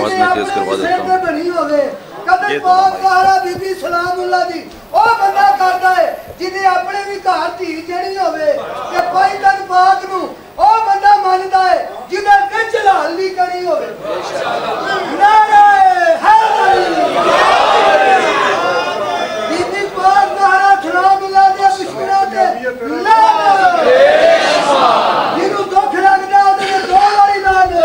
آواز میں تیز کروا دیتا ہوں. بنی ہوئے قدر پاک زہرا بی بی سلام اللہ دی او بندہ کرتا ہے جنہیں اپنے بھی گھر دھی جڑی ہوئے کہ پائی تن پاک نو او بندہ مانتا ہے جنہیں کچھ لال بھی کری ہوئے. نعرہ حیدری بی بی پاک زہرا سلام اللہ دے بشکرات لانا جنہوں دکھ لگ جاؤ دے دو والی لانا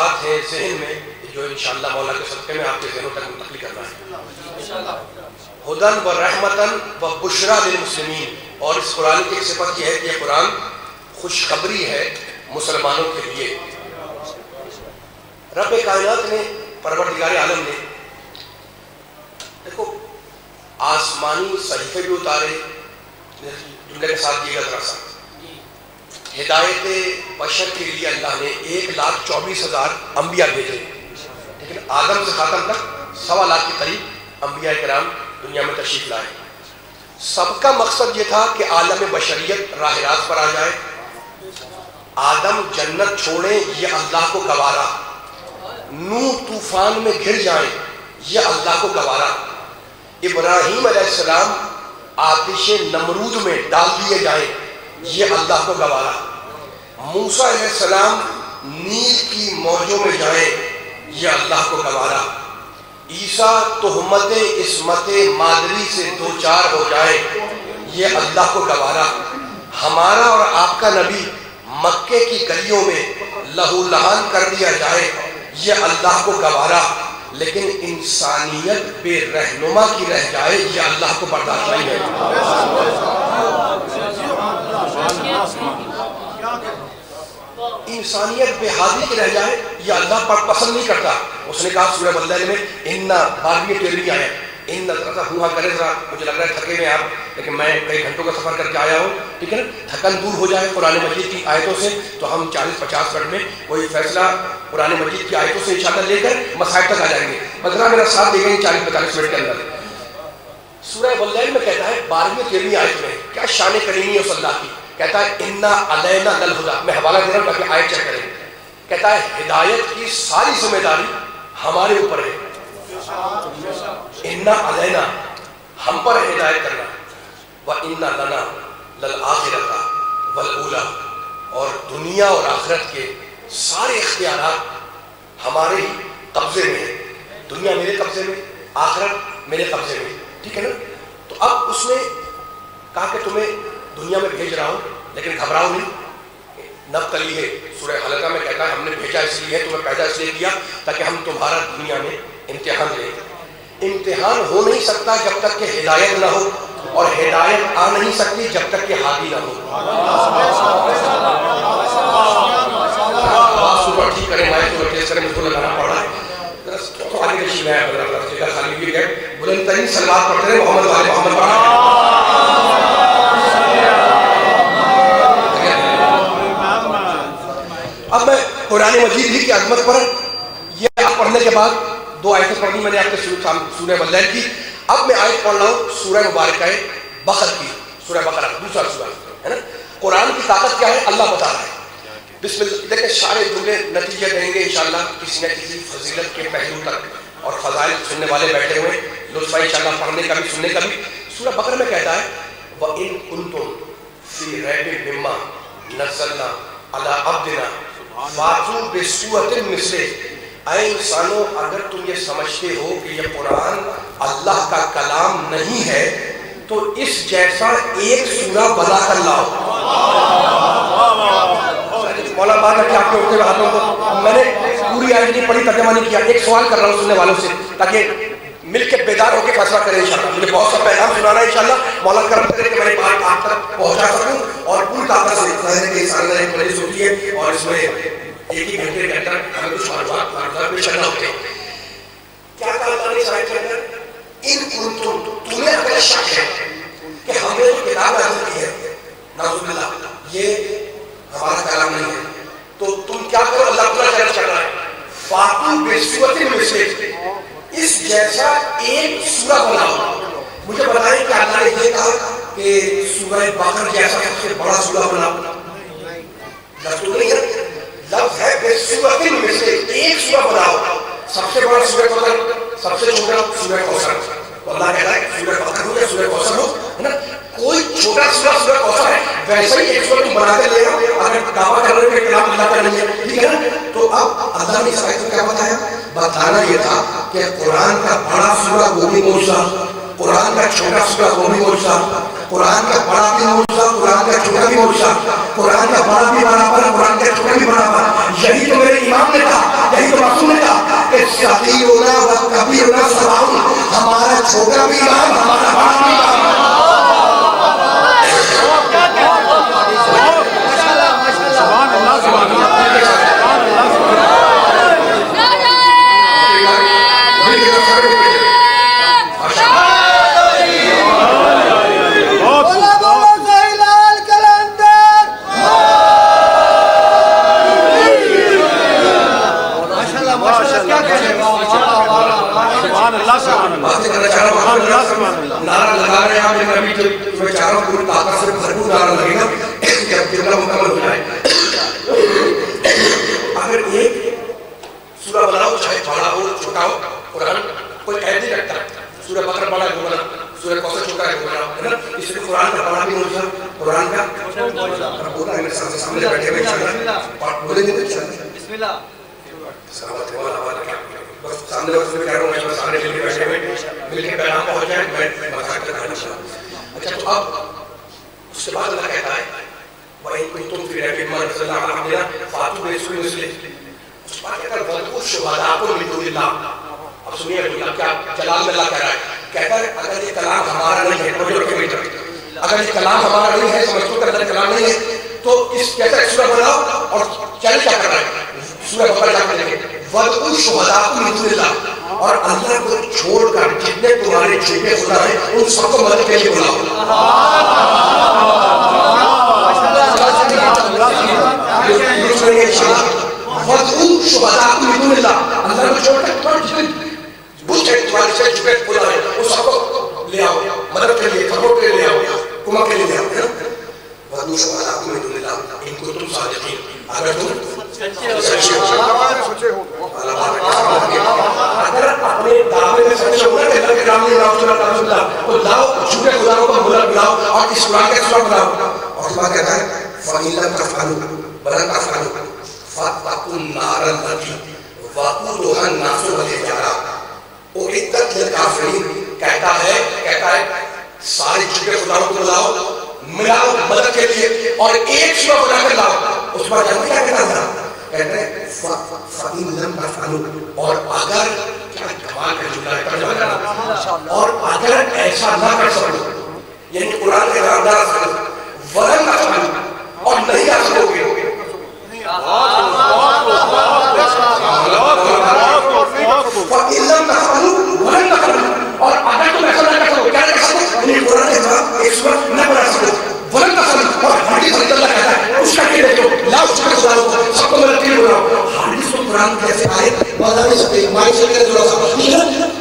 بات ہے ذہن میں جو انشاءاللہ مولا کے صدقے میں آپ کے ذہنوں تک منتقل کرنا ہے. ہدن و رحمتن و بشرا للمسلمین. اور اس قرآن کی ایک صفت یہ ہے کہ یہ قرآن خوشخبری ہے مسلمانوں کے لیے. رب کائنات نے، پروردگار عالم نے، دیکھو آسمانی صحیفے بھی اتارے. جملے کے ساتھ دیے گا ذرا سا. ہدایت بشر کے لیے اللہ نے 1,24,000 انبیاء بھیجے، لیکن آدم سے خاتم تک 1.25 لاکھ کے قریب انبیاء کرام دنیا میں تشریف لائے. سب کا مقصد یہ تھا کہ عالم بشریت راہ راست پر آ جائے. آدم جنت چھوڑیں یہ اللہ کو گوارا، نوح طوفان میں گر جائیں یہ اللہ کو گوارا، ابراہیم علیہ السلام آتش نمرود میں ڈال دیے جائیں یہ اللہ کو گوارا، موسیٰ علیہ السلام نیل کی موجوں میں جائیں یہ اللہ کو گوارا، عیسیٰ تہمت عصمت مادری سے دوچار ہو جائیں یہ اللہ کو گوارا، ہمارا اور آپ کا نبی مکے کی گلیوں میں لہو لہان کر دیا جائے یہ اللہ کو گوارا، لیکن انسانیت بے رہنما کی رہ جائے یہ اللہ کو برداشت نہیں ہے. انسانیت بے حادی کی رہ جائے یہ اللہ پر پسند نہیں کرتا. اس نے کہا سورہ بلدین میں اِنَّا 12ویں 13ویں آیا ان ذرا ہوا کرے ذرا مجھے لگ رہا ہے تھکے میں آپ، لیکن میں کئی گھنٹوں کا سفر کر کے آیا ہوں، ٹھیک ہے نا، تھکن دور ہو جائے قرآن مجید کی آیتوں سے تو ہم 40-50 منٹ میں کوئی فیصلہ قرآن مجید کی آیتوں سے انشاءاللہ لے کر مسائل تک آ جائیں گے. بدرہ میرا ساتھ دے گئے 40-45 منٹ کے اندر. سورہ بلدین میں کہتا ہے 12ویں 13ویں آیت میں کیا شان کریمی ہے اس اللہ کی، کہتا ہے اِنَّا عَلَيْنَا لَلْہُدَىٰ. میں حوالہ دے رہا ہوں تاکہ آیت چیک کریں. کہتا ہے ہدایت کی ساری ذمہ داری ہمارے اوپر ہے. اِنَّا عَلَيْنَا ہم پر ہدایت کرنا، وَإِنَّا لَنَا لَلْآخِرَةَ وَالْأُولَىٰ اور دنیا اور آخرت کے سارے اختیارات ہمارے ہی قبضے میں ہیں. دنیا میرے قبضے میں، آخرت میرے قبضے میں، ٹھیک ہے نا. تو اب اس نے کہا کہ تمہیں دنیا میں بھیج رہا ہوں لیکن گھبراؤ نہیں. نبتلی ہے سورہ حلقہ میں کہتا ہے ہم نے بھیجا اس لیے ہے، تمہیں پیدا اس لیے کیا تاکہ ہم تمہارا دنیا میں امتحان لیں. امتحان ہو نہیں سکتا جب تک کہ ہدایت نہ ہو، اور ہدایت آ نہیں سکتی جب تک کہ ہادی نہ ہو. سپر ٹھیک کریں مائک کو تیز کریں، مجھ کو لگانا پڑ رہا ہے. تو آگے کشی میں جگہ خالی بھی ہے. بلند ترین صلوات پڑھتے رہے محمد والے محمد پڑھا. اب میں قرآن مجید ہی کی عظمت پر یہ آپ پڑھنے کے بعد 2 آیتیں پڑھی میں نے آپ کے سورہ بلدین کی. اب میں آیت پڑھ رہا ہوں سورہ مبارکہ بقرہ کی، سورہ بقرہ دوسرا سورہ ہے نا. قرآن کی طاقت کیا ہے اللہ بتا رہا ہے. بسم اللہ. دیکھیں سارے جملے نتیجے دیں گے انشاءاللہ کسی نہ کسی فضیلت کے پہلو تک، اور فضائل سننے والے بیٹھے ہوئے لطف انشاءاللہ پڑھنے کا بھی سننے کا بھی. سورہ بقرہ میں کہتا ہے وَإِن كُنتُمْ فِي رَيْبٍ مِّمَّا نَزَّلْنَا عَلَىٰ عَبْدِنَا فَأْتُوا بِسُورَةٍ مِّثْلِهِ. اے انسانوں اگر تم یہ سمجھتے ہو کہ یہ قرآن اللہ کا کلام نہیں ہے تو اس جیسا ایک سورہ بنا کر لاؤ. مولا بات رکھے آپ کے اٹھتے ہوئے ہاتھوں کو. میں نے پوری آیت نہیں پڑھی، ترجمہ نہیں کیا. ایک سوال کر رہا ہوں سننے والوں سے تاکہ مل کے بیدار ہو کے فیصلہ کریں انشاءاللہ. مجھے بہت سا پیغام سنانا ہے انشاءاللہ. مولا کرم کرے کہ میں نے بات آپ تک پہنچا سکوں اور پوری طاقت سے اس اندر ایک مجلس ہوتی ہے اور اس میں ایک ہی گھنٹے کے اندر ہمیں کچھ معلومات پیش کرنا ہوتے ہیں. کیا کہا اللہ نے شاید کے اندر ان کنتم تمہیں اگر شک ہے کہ ہم نے جو کتاب نازل کی ہے نعوذ باللہ یہ ہمارا کلام نہیں ہے تو تم کیا کرو. اللہ تعالیٰ چیلنج کر رہا ہے فاتو بسورۃ مثلہ، اس جیسا ایک سورہ بناؤ. مجھے بتائیں کہ اللہ نے یہ کہا کہ سورہ بقرہ جیسا سب سے بڑا سورہ بناؤ. لفظ نہیں ہے، لفظ ہے بسورۃ مثلہ، ایک سورہ بناؤ. سب سے بڑا سورہ کوثر، سب سے چھوٹا سورہ کوثر. تو اللہ کہتا ہے سورہ بقرہ ہو یا سورہ کوثر ہو ہے نا، کوئی چھوٹا سورہ سورہ کوثر ہے ویسے ہی ایک سورہ تم بنا کے لے گا. اگر دعویٰ کر رہے کہ کلام اللہ کا نہیں ہے ٹھیک ہے نا. تو اب اللہ نے اس آیت کو کیا بتایا؟ بتانا یہ تھا کہ قرآن کا بڑا سورہ وہ بھی معجزہ، قرآن کا چھوٹا سورہ وہ بھی معجزہ. قرآن کا بڑا بھی معجزہ، قرآن کا چھوٹا بھی معجزہ، قرآن کا بڑا بھی برابر، قرآن کا چھوٹا بھی برابر. یہی تو میرے امام نے کہا، یہی تو معصوم نے کہا کہ صغیرنا و کبیرنا سواء، ہمارا چھوٹا بھی امام، ہمارا بڑا بھی امام. نعرہ لگا رہے ہیں آپ لیکن ابھی جو میں چاہ رہا ہوں پوری طاقت سے بھرپور نعرہ لگے گا جب جملہ مکمل ہو جائے. اگر ایک سورہ بناؤ چاہے بڑا ہو چھوٹا ہو، قرآن کوئی قید نہیں رکھتا. سورہ بقرہ بڑا ہے وہ بنا، سورہ کوثر چھوٹا ہے وہ بنا، ہے نا؟ اس لیے قرآن کا بڑا بھی معجزہ، قرآن کا بولا ہے میرے سامنے بیٹھے ہوئے انشاءاللہ بولیں گے انشاءاللہ. بسم اللہ. سلامت ہے والا والا کیا بس سامنے وقت میں کہہ رہا ہوں میں سامنے مل کے بیٹھے ہوئے مل کے پیغام پہنچ جائے میں بتا کر کھانا چاہوں. اچھا تو اب اس کے بعد اللہ کہتا ہے وَإِن كُنتُمْ فِي رَيْبٍ مِّمَّا نَزَّلْنَا عَلَىٰ عَبْدِنَا فَأْتُوا بِسُورٍ مِّثْلِهِ. اس بات کہتا ہے وَادْعُوا شُهَدَاءَكُم مِّن دُونِ اللَّهِ. اب سنیے اللہ کیا جلال میں اللہ کہہ رہا ہے، کہتا ہے اگر یہ کلام ہمارا نہیں ہے، توجہ رکھیں میری طرف، اگر یہ کلام ہمارا نہیں ہے، سمجھو کہ اندر کلام نہیں ہے، تو اس کہتا ہے سورہ بناؤ اور چل کیا کر رہا ہے سورہ بقرہ جا کے دیکھیں وَادْعُوا شُهَدَاءَكُم مِّن دُونِ اللَّهِ، اور اللہ کو چھوڑ کر جتنے تمہارے جھوٹے خدا ہیں ان سب کو مدد کے لیے بلاؤ. وَادْعُوا شُهَدَاءَكُم مِّن دُونِ اللَّهِ، اللہ کو چھوڑ کر تمہارے جتنے بت ہیں تمہارے سے جھوٹے خدا ہیں ان سب کو لے آؤ مدد کے لیے، سپورٹ کے لیے لے آؤ، کمک کے لیے لے آؤ. وَادْعُوا شُهَدَاءَكُم مِّن دُونِ اللَّهِ إِن كُنتُمْ صَادِقِينَ. اگر تم اگر اپنے دعوے میں سچے ہو کہ اللہ کے نام نہیں اللہ تو لاؤ جھوٹے خداؤں کو بلاؤ اور اس قرآن کے سورہ بناؤ. اور اللہ کہتا ہے فَإِن لَّمْ تَفْعَلُوا وَلَن تَفْعَلُوا فَاتَّقُوا النَّارَ الَّتِي وَقُودُهَا النَّاسُ وَالْحِجَارَةُ أُعِدَّتْ لِلْكَافِرِينَ. کہتا ہے سارے جھوٹے خداؤں کو بلاؤ ملاؤ مدد کے لیے اور ایک سورہ بنا کر لاؤ. اس بات جانتے کیا کہتا تھا؟ کہتے ہیں فَإِن لَّمْ تَفْعَلُوا، اور اگر کیا کمال کا جملہ ہے ترجمہ کرنا، اور اگر ایسا نہ کر سکو یعنی قرآن کے نام نہ رکھ سکو وَلَن تَفْعَلُوا اور نہیں کر سکو گے فَإِن لَّمْ تَفْعَلُوا وَلَن تَفْعَلُوا، اور اگر تم ایسا نہ کر سکو کیا کر سکو یعنی قرآن کے نام ایک سورہ نہ بنا سکو وَلَن تَفْعَلُوا، اور حدیث اللہ کہتا ہے اس کا کہہ دیکھو لاؤ اس کا خداؤں کو سب کو مدد کے لیے بلاؤ. حدیث و قرآن کیسے آئے بازار نہیں سکتے مائک سے کرے جڑا سا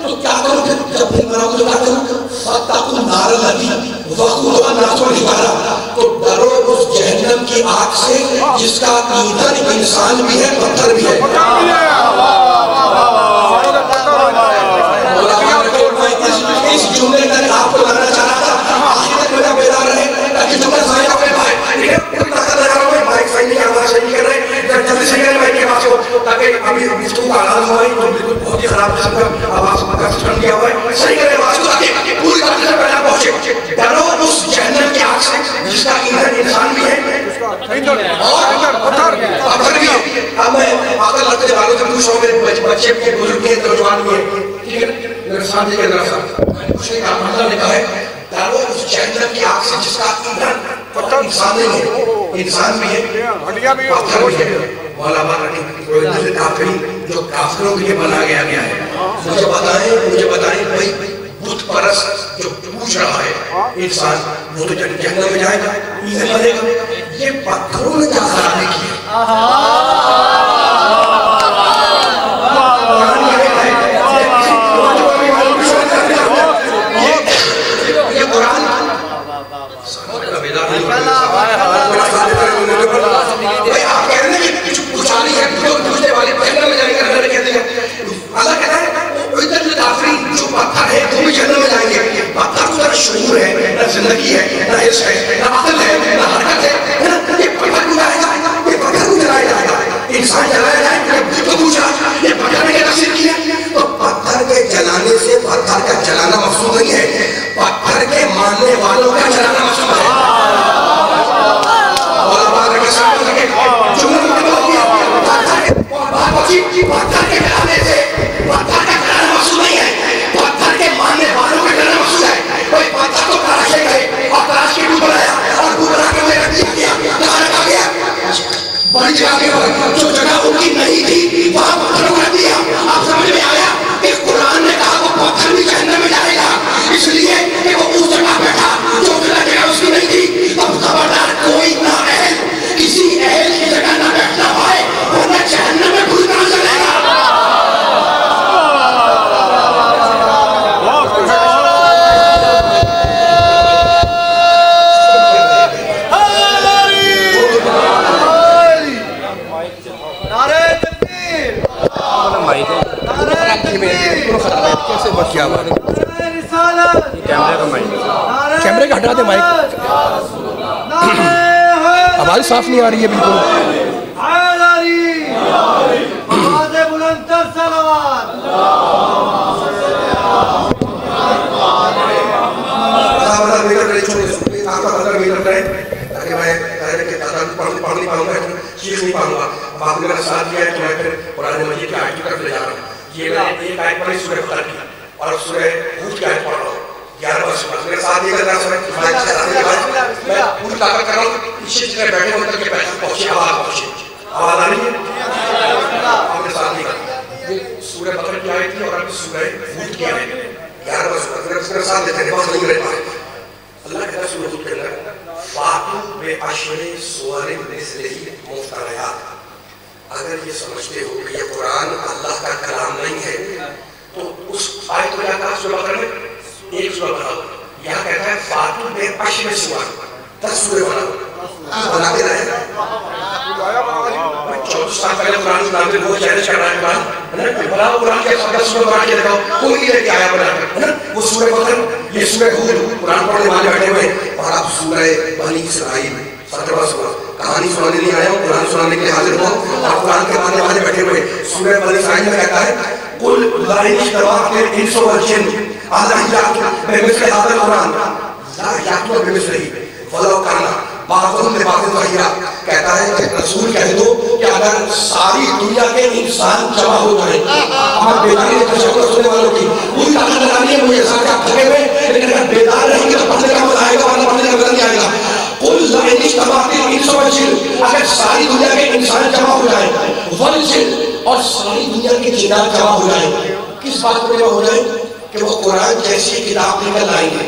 تو کیا کرو پھر جب پھر بناؤ تو کیا کرو فَاتَّقُوا النَّارَ الَّتِي وَقُودُهَا النَّاسُ وَالْحِجَارَةُ، تو ڈرو اس جہنم کی آگ سے جس کا ایندھن انسان بھی ہے پتھر بھی ہے. اس جملے تک آپ کو لانا چاہ رہا تھا آخر تک میرا بیدار رہے تاکہ جملہ صحیح اپنے پائے. پوری طاقت لگا رہا ہوں مائک صحیح نہیں آواز صحیح نہیں کر رہے جلدی سے کریں مائک کے پاس ہو تاکہ ابھی گفتگو کا آغاز ہوا ہے تو بالکل بہت ہی خراب قسم کا آواز کا سسٹم کیا ہوا ہے. صحیح کریں آواز کو تاکہ پوری طاقت سے پہلے پہنچے. ڈرو اس جہنم کی آگ سے جس کا ایندھن انسان بھی ہے اور پتھر بھی ہے. اب میں عقل رکھتے والوں سے پوچھ رہا ہوں میرے بچے بھی ہیں بزرگ ہیں نوجوان بھی ہیں ٹھیک ہے میرے ساتھ کے درخت میں نے کچھ نہیں کہا اللہ نے کہا ہے ڈرو اس جہنم کی آگ سے جس کا ایندھن پتھر انسان نہیں ہے انسان بھی ہے پتھر بھی ہے. مولا بات کافرین جو کافروں کے لیے بنا گیا ہے. مجھے بتائیں بھائی بت پرست جو پوچھ رہا ہے انسان وہ تو جہنم میں جائے گا ایندھن بنے گا. یہ پتھروں نے کیا خرابی کی ہے شعور ہے نہ زندگی ہے نہ حص ہے نہ عقل ہے نہ حرکت ہے یہ پتھر کو جلائے گا یہ پتھر کو جلائے گا. انسان والی جگہ کے اوپر جو جگہ ان کی نہیں تھی وہاں پتھروں کر دیا. آپ سمجھ میں آیا کہ قرآن نے کہا وہ پتھر بھی جہنم میں جائے گا اس لیے کہ وہ اس جگہ بیٹھا جو جگہ اس کی نہیں تھی. اب خبردار کوئی نااہل کسی اہل کی جگہ نہ بیٹھنا پائے ورنہ جہنم میں گھل کر چلے گا. کیسے بچ گیا کیمرے کا ہٹا دے مائک آواز صاف نہیں آ رہی ہے بالکل. چیز نہیں پاؤں گا. آپ نے میرا ساتھ دیا ہے تو میں پھر قرآن مجید کی آیت کی طرف لے جا رہا ہوں. یہ میں ایک آیت پڑھی سورہ بقرہ کی اور سورہ ہود کی آیت پڑھ رہا ہوں 11 سورہ. میرے ساتھ دیے گا میں پوری طاقت کر رہا ہوں پیچھے جتنے بیٹھے ان تک کے پیسے پہنچے آواز پہنچے. آواز آ رہی ہے آپ نے ساتھ دیے گا. یہ سورہ بقرہ کی آیت تھی اور اب سورہ ہود کی آیت 11 سورہ. میرے ساتھ دیتے ہیں بہت نہیں رہ پائے. اللہ کہتا ہے سورہ ہود کے اندر فاتو بے عشر سور مثلہ مفتریات. اگر یہ سمجھتے ہو کہ یہ قرآن اللہ کا کلام نہیں ہے تو اس آیت کو کیا کہا سورہ بقرہ میں ایک سورہ بناؤ. یہاں کہتا ہے فاتو بے عشر سور 10 سورے بناؤ. بنا کے رہے 24 سال پہلے قرآن نازل ہوا چیلنج کر رہا ہے قرآن بناؤ قرآن کے 10 سورے بنا کے دکھاؤ. کوئی نہیں لے کے آیا بنا کر وہ سورہ بقرہ یہ سورہ ہود قرآن پڑھنے والے بیٹھے ہوئے اور آپ سورہ بنی اسرائیل 17واں سورہ کہانی سنانے نہیں آیا ہوں قرآن سنانے کے لیے حاضر ہوا اور قرآن کے پڑھنے والے بیٹھے ہوئے. سورہ بنی اسرائیل میں کہتا ہے قل لا اشتراک الانس والجن على ان يأتوا بمثل هذا القرآن لا يأتوا بمثله ولو كان بعضهم لبعض ظهيرا. کہتا ہے کہ رسول کہہ دو کہ اگر ساری دنیا کے انسان جمع ہو جائیں اور بیداری تشکر سننے والوں کی پوری طاقت لگانی ہے مجھے ساتھ آپ تھکے ہوئے لیکن اگر بیدار رہیں گے تو پڑھنے کا مزہ آئے گا ورنہ پڑھنے کا مزہ نہیں آئے گا. قل لا اجتمعت الانس والجن اگر ساری دنیا کے انسان جمع ہو جائیں والجن اور ساری دنیا کے جنات جمع ہو جائیں کس بات کو جمع ہو جائیں کہ وہ قرآن جیسی کتاب لے کر لائیں گے.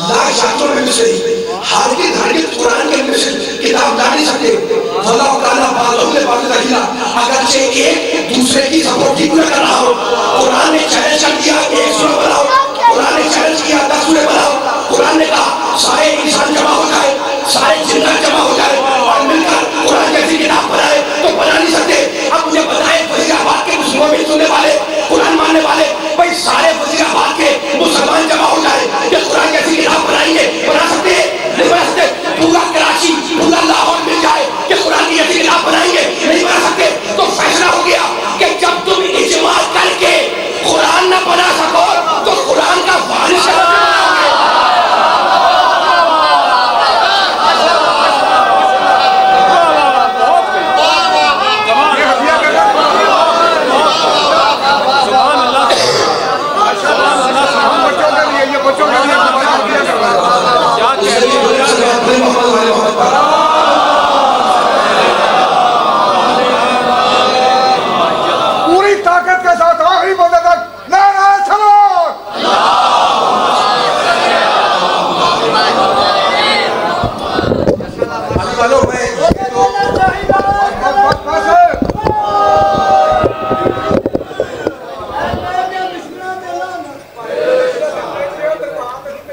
لا یأتوا بمثلہ ہرگز قرآن کے مثل کتاب لا نہیں سکتے. وَلَوْ كَانَ بَعْضُهُمْ لِبَعْضٍ ظَهِيرًا اگرچہ ایک دوسرے کی سپورٹ نہ کر رہا ہو. قرآن نے چیلنج کر دیا 1 سورہ بناؤ. قرآن نے چیلنج کیا 10 سورے بناؤ. قرآن نے کہا سارے انسان جمع ہو جائے سارے جنات جمع ہو جائے اور مل کر قرآن جیسی کتاب بنائے تو بنا نہیں سکتے. اب مجھے بتائیں وزیر آباد کے مسلمانوں سننے والے قرآن ماننے والے بھائی سارے وزیر آباد کے مسلمان جمع ہو جائے کہ قرآن جیسی کتاب بنائیں گے بنا سکتے نہیں بنا سکتے. پورا کراچی پورا لاہور مل جائے کہ قرآن کی جیسی کتاب بنائیں گے نہیں بنا سکتے. تو فیصلہ ہو گیا کہ جب تم اجماع کر کے قرآن نہ بنا سکو تو قرآن کا وارث پوری طاقت کے ساتھ آخری بندے تک نعرہ سلام.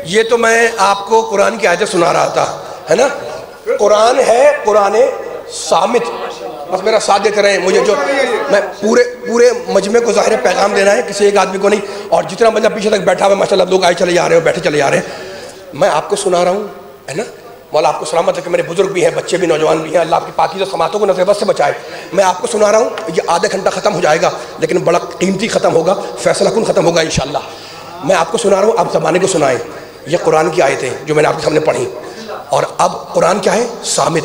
یہ تو میں آپ کو قرآن کی آیتیں سنا رہا تھا ہے نا. قرآن ہے قرآن صامت. بس میرا ساتھ دیتے رہیں مجھے جو میں پورے مجمع کو ظاہر پیغام دینا ہے کسی ایک آدمی کو نہیں. اور جتنا بندہ پیچھے تک بیٹھا ہوا ماشاءاللہ لوگ آئے چلے جا رہے ہیں بیٹھے چلے جا رہے ہیں. میں آپ کو سنا رہا ہوں ہے نا. مولا آپ کو سلامت رکھے. میرے بزرگ بھی ہیں بچے بھی نوجوان بھی ہیں. اللہ آپ کی پاکیزہ سماعتوں کو نظر بد سے بچائے. میں آپ کو سنا رہا ہوں یہ آدھا گھنٹہ ختم ہو جائے گا لیکن بڑا قیمتی ختم ہوگا فیصلہ کن ختم ہوگا انشاءاللہ. میں آپ کو سنا رہا ہوں آپ زمانے کو سنائیں. یہ قرآن کی آیتیں جو میں نے آپ کے سامنے پڑھی اور اب قرآن کیا ہے صامت.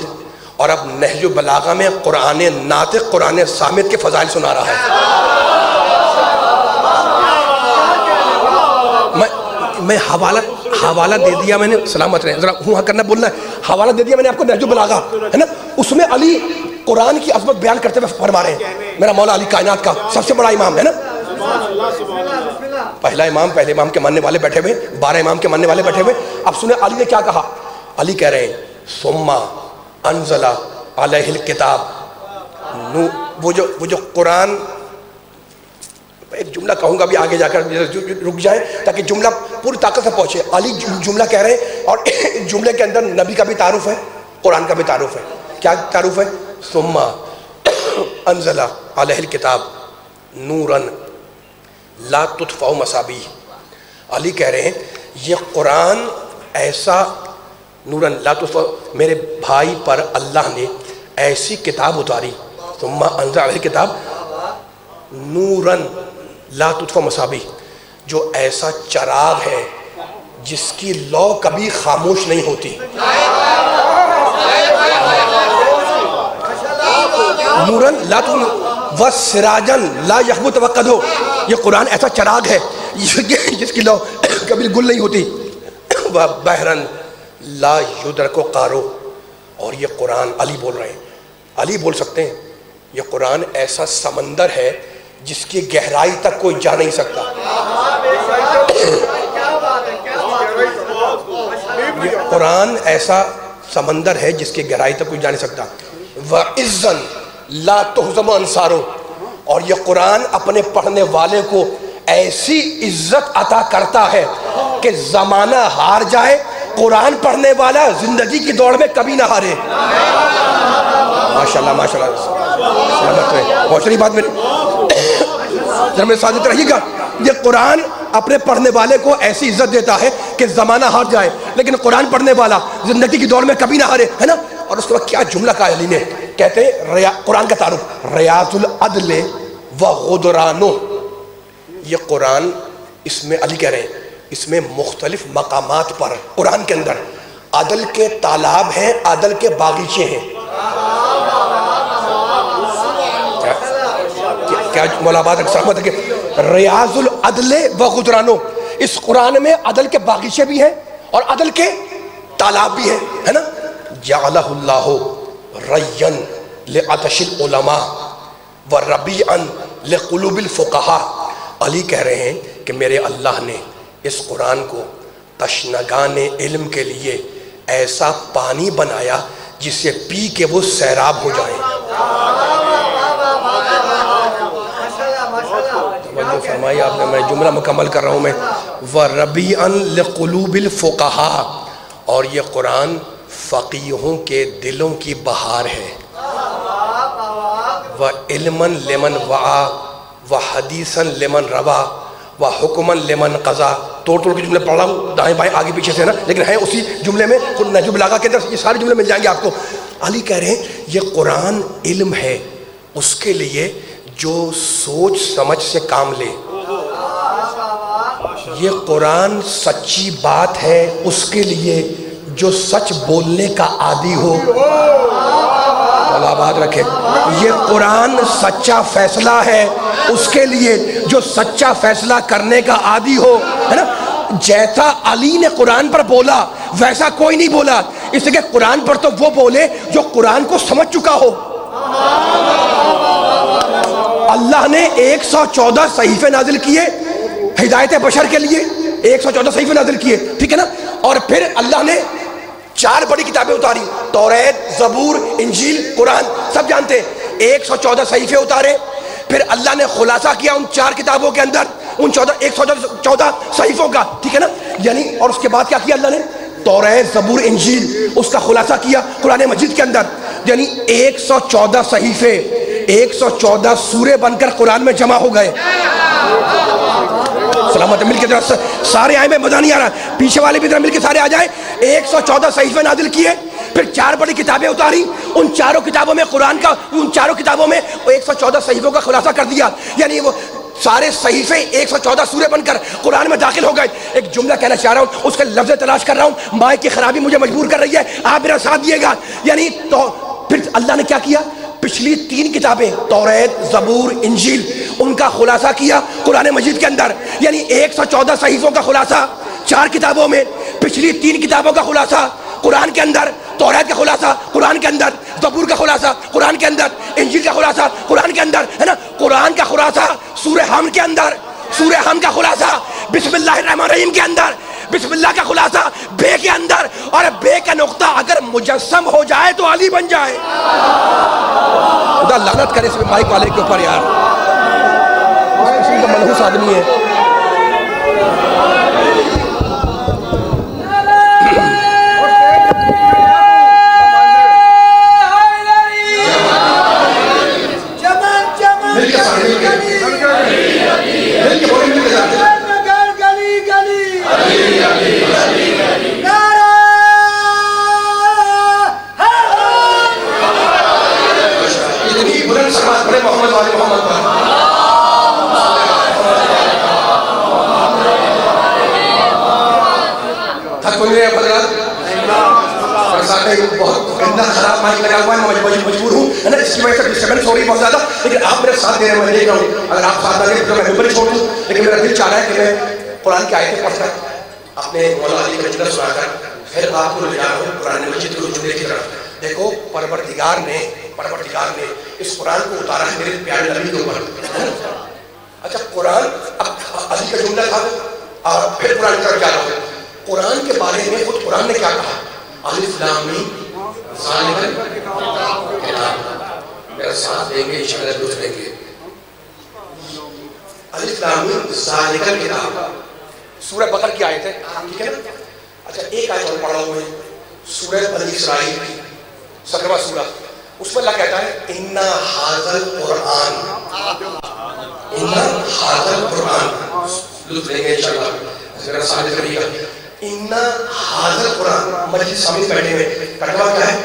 اور اب نہج البلاغہ میں قرآن ناطق قرآن صامت کے فضائل سنا رہا ہے. میں حوالہ دے دیا میں نے سلامت رہے ذرا ہوں کرنا بولنا ہے. حوالہ دے دیا میں نے آپ کو نہج البلاغہ ہے نا. اس میں علی قرآن کی عظمت بیان کرتے ہوئے فرما رہے ہیں میرا مولا علی کائنات کا سب سے بڑا امام ہے نا، پہلا امام، پہلے امام کے ماننے والے بیٹھے ہوئے، 12 امام کے ماننے والے بیٹھے ہوئے. اب سنیں علی نے کیا کہا. علی کہہ رہے ہیں ثم انزل علیہ الکتاب، وہ جو قرآن، ایک جملہ کہوں گا بھی آگے جا کر رک جائیں تاکہ جملہ پوری طاقت سے پہنچے. علی جملہ کہہ رہے ہیں اور جملے کے اندر نبی کا بھی تعارف ہے، قرآن کا بھی تعارف ہے. کیا تعارف ہے؟ ثم انزل علیہ الکتاب نورا لا تطفئ مصابیح. علی کہہ رہے ہیں یہ قرآن ایسا نورا لا تطفئ، میرے بھائی پر اللہ نے ایسی کتاب اتاری، ثم انزل علیہ الکتاب نورا لا تطفئ مصابیح، جو ایسا چراغ ہے جس کی لو کبھی خاموش نہیں ہوتی. نوراً لا وسراجاً لا یخبو توقدہ، یہ قرآن ایسا چراغ ہے جس کی لو کبھی گل نہیں ہوتی. بحراً لا یدرک قارو، اور یہ قرآن علی بول رہے ہیں، علی بول سکتے ہیں یہ قرآن ایسا سمندر ہے جس کی گہرائی تک کوئی جا نہیں سکتا. یہ قرآن ایسا سمندر ہے جس کی گہرائی تک کوئی جا نہیں سکتا. وَعِزًّا لا تہزم انصارو، اور یہ قرآن اپنے پڑھنے والے کو ایسی عزت عطا کرتا ہے کہ زمانہ ہار جائے، قرآن پڑھنے والا زندگی کی دوڑ میں کبھی نہ ہارے. ماشاءاللہ ماشاءاللہ، سلامت رہے. بہت ساری بات ذرا میرے ساتھ رہیے گا. یہ قرآن اپنے پڑھنے والے کو ایسی عزت دیتا ہے کہ زمانہ ہار جائے لیکن قرآن پڑھنے والا زندگی کی دوڑ میں کبھی نہ ہارے، ہے نا. اور اس کے بعد کیا جملہ کہا علی نے، کہتے ہیں قرآن کا تعارف ریاض العدل و غدرانو. یہ قرآن، اس میں علی کہہ رہے ہیں اس میں مختلف مقامات پر قرآن کے اندر عدل کے تالاب ہیں، عدل کے باغیچے ہیں. کیا مولا بات سہمت ہے کہ ریاض العدل و غدرانو، اس قرآن میں عدل کے باغیچے بھی ہیں اور عدل کے تالاب بھی ہیں، ہے نا. جعلہ اللہ ریاً لعطش العلماء وربیعاً لقلوب الفقہاء. علی کہہ رہے ہیں کہ میرے اللہ نے اس قرآن کو تشنگان علم کے لیے ایسا پانی بنایا جسے پی کے وہ سیراب ہو جائیں. توجہ فرمائی آپ نے، میں جملہ مکمل کر رہا ہوں میں. وَرَبِيعًا لِقُلُوبِ الْفُقَهَاء، اور یہ قرآن فقیہوں کے دلوں کی بہار ہے. وَعِلْمًا لِمَنْ وَعَا وَحَدِيثًا لِمَنْ رَوَا وَحُكْمًا لِمَنْ قَضَا. توڑ کے جملے پڑھ رہا ہوں دائیں بائیں آگے پیچھے سے نا، لیکن ہیں اسی جملے میں نہج البلاغہ کے اندر یہ سارے جملے مل جائیں گے آپ کو. علی کہہ رہے ہیں یہ قرآن علم ہے اس کے لیے جو سوچ سمجھ سے کام لے. یہ قرآن سچی بات ہے اس کے لیے جو سچ بولنے کا عادی ہو. اللہ آباد رکھے. یہ قرآن سچا فیصلہ ہے اس کے لیے جو سچا فیصلہ کرنے کا عادی ہو، ہے نا. جیسا علی نے قرآن پر بولا ویسا کوئی نہیں بولا، اس لیے کہ قرآن پر تو وہ بولے جو قرآن کو سمجھ چکا ہو. اللہ نے 114 صحیفے نازل کیے ہدایت بشر کے لیے، 114 صحیفے نازل کیے، ٹھیک ہے نا. اور پھر اللہ نے 4 بڑی کتابیں اتاری، توریت، زبور، انجیل، قرآن، سب جانتے ہیں. 114 صحیفے اتارے، پھر اللہ نے خلاصہ کیا ان 4 کتابوں کے اندر، ان 114 صحیفوں کا، ٹھیک ہے نا. یعنی اور اس کے بعد کیا کیا اللہ نے؟ توریت، زبور، انجیل، اس کا خلاصہ کیا قرآن مجید کے اندر. یعنی 114 صحیفے 114 سورے بن کر قرآن میں جمع ہو گئے. سلامت مل کے ذرا سارے آئے، میں مزہ نہیں آ رہا، پیچھے والے بھی ذرا مل کے سارے آ جائیں. 114 صحیفے نازل کیے، پھر 4 بڑی کتابیں اتاری، ان 4 کتابوں میں قرآن کا، ان 4 کتابوں میں 114 صحیفوں کا خلاصہ کر دیا. یعنی وہ سارے صحیفے 114 سورے بن کر قرآن میں داخل ہو گئے. ایک جملہ کہنا چاہ رہا ہوں، اس کے لفظ تلاش کر رہا ہوں، مائک کی خرابی مجھے مجبور کر رہی ہے، آپ میرا ساتھ دیے گا. یعنی تو پھر اللہ نے کیا کیا؟ پچھلی 3 کتابیں توریت، زبور، انجیل، ان کا خلاصہ کیا قرآن مجید کے اندر. یعنی 114 صحیفوں کا خلاصہ 4 کتابوں میں، پچھلی 3 کتابوں کا خلاصہ قرآن کے اندر توریت کا خلاصہ قرآن کے اندر، زبور کا خلاصہ قرآن کے اندر، انجیل کا خلاصہ قرآن کے اندر، ہے نا. قرآن کا خلاصہ سورہ حمد کے اندر، سورہ حمد کا خلاصہ بسم اللہ الرحمن الرحیم کے اندر، بسم اللہ کا خلاصہ بے کے اندر. اور بے کا نقطہ اگر مجسم ہو جائے تو علی بن جائے. خدا لعنت کرے اس میں مائک والے کے اوپر یار، منحوس آدمی ہے. بہت گندا خراب مائک لگا ہوا ہے، میں مجبور ہوں ہے نا، اس کی وجہ سے ڈسٹربنس ہو رہی ہے بہت زیادہ. لیکن آپ میرے ساتھ دے رہے ہیں، میں دیکھ رہا ہوں. اگر آپ ساتھ دیں تو میں اوپر ہی چھوڑ دوں، لیکن میرا دل چاہ رہا ہے کہ میں قرآن کی آیتیں پڑھ کر اپنے مولا علی کا جملہ سنا کر پھر آپ کو لے جا رہا ہوں قرآن مجید کے جملے کی طرف. دیکھو پروردگار نے اس قرآن کو اتارا ہے میرے پیارے نبی کے اوپر. اچھا قرآن اب علی کا جملہ تھا، پھر قرآن کی طرف جا رہا ہوں. قرآن کے بارے میں خود قرآن نے کیا کہا؟ الف لام میم ذالک الکتاب. میرا ساتھ دیں گے انشاءاللہ دوست دیں گے. الف لام میم ذالک الکتاب سورہ بقرہ کی آیت ہے، ٹھیک ہے نا. اچھا ایک آیت اور پڑھا ہوا ہے سورہ بنی اسرائیل کی 17واں سورہ. اس میں اللہ کہتا ہے اِنَّا هَذَا الْقُرْآنَ، اِنَّا هَذَا الْقُرْآنَ. لطف لیں گے انشاءاللہ میرا ساتھ دیں گے. اِنَّا هَذَا الْقُرْآنَ مجید سامنے بیٹھے ہوئے ترجمہ کیا ہے؟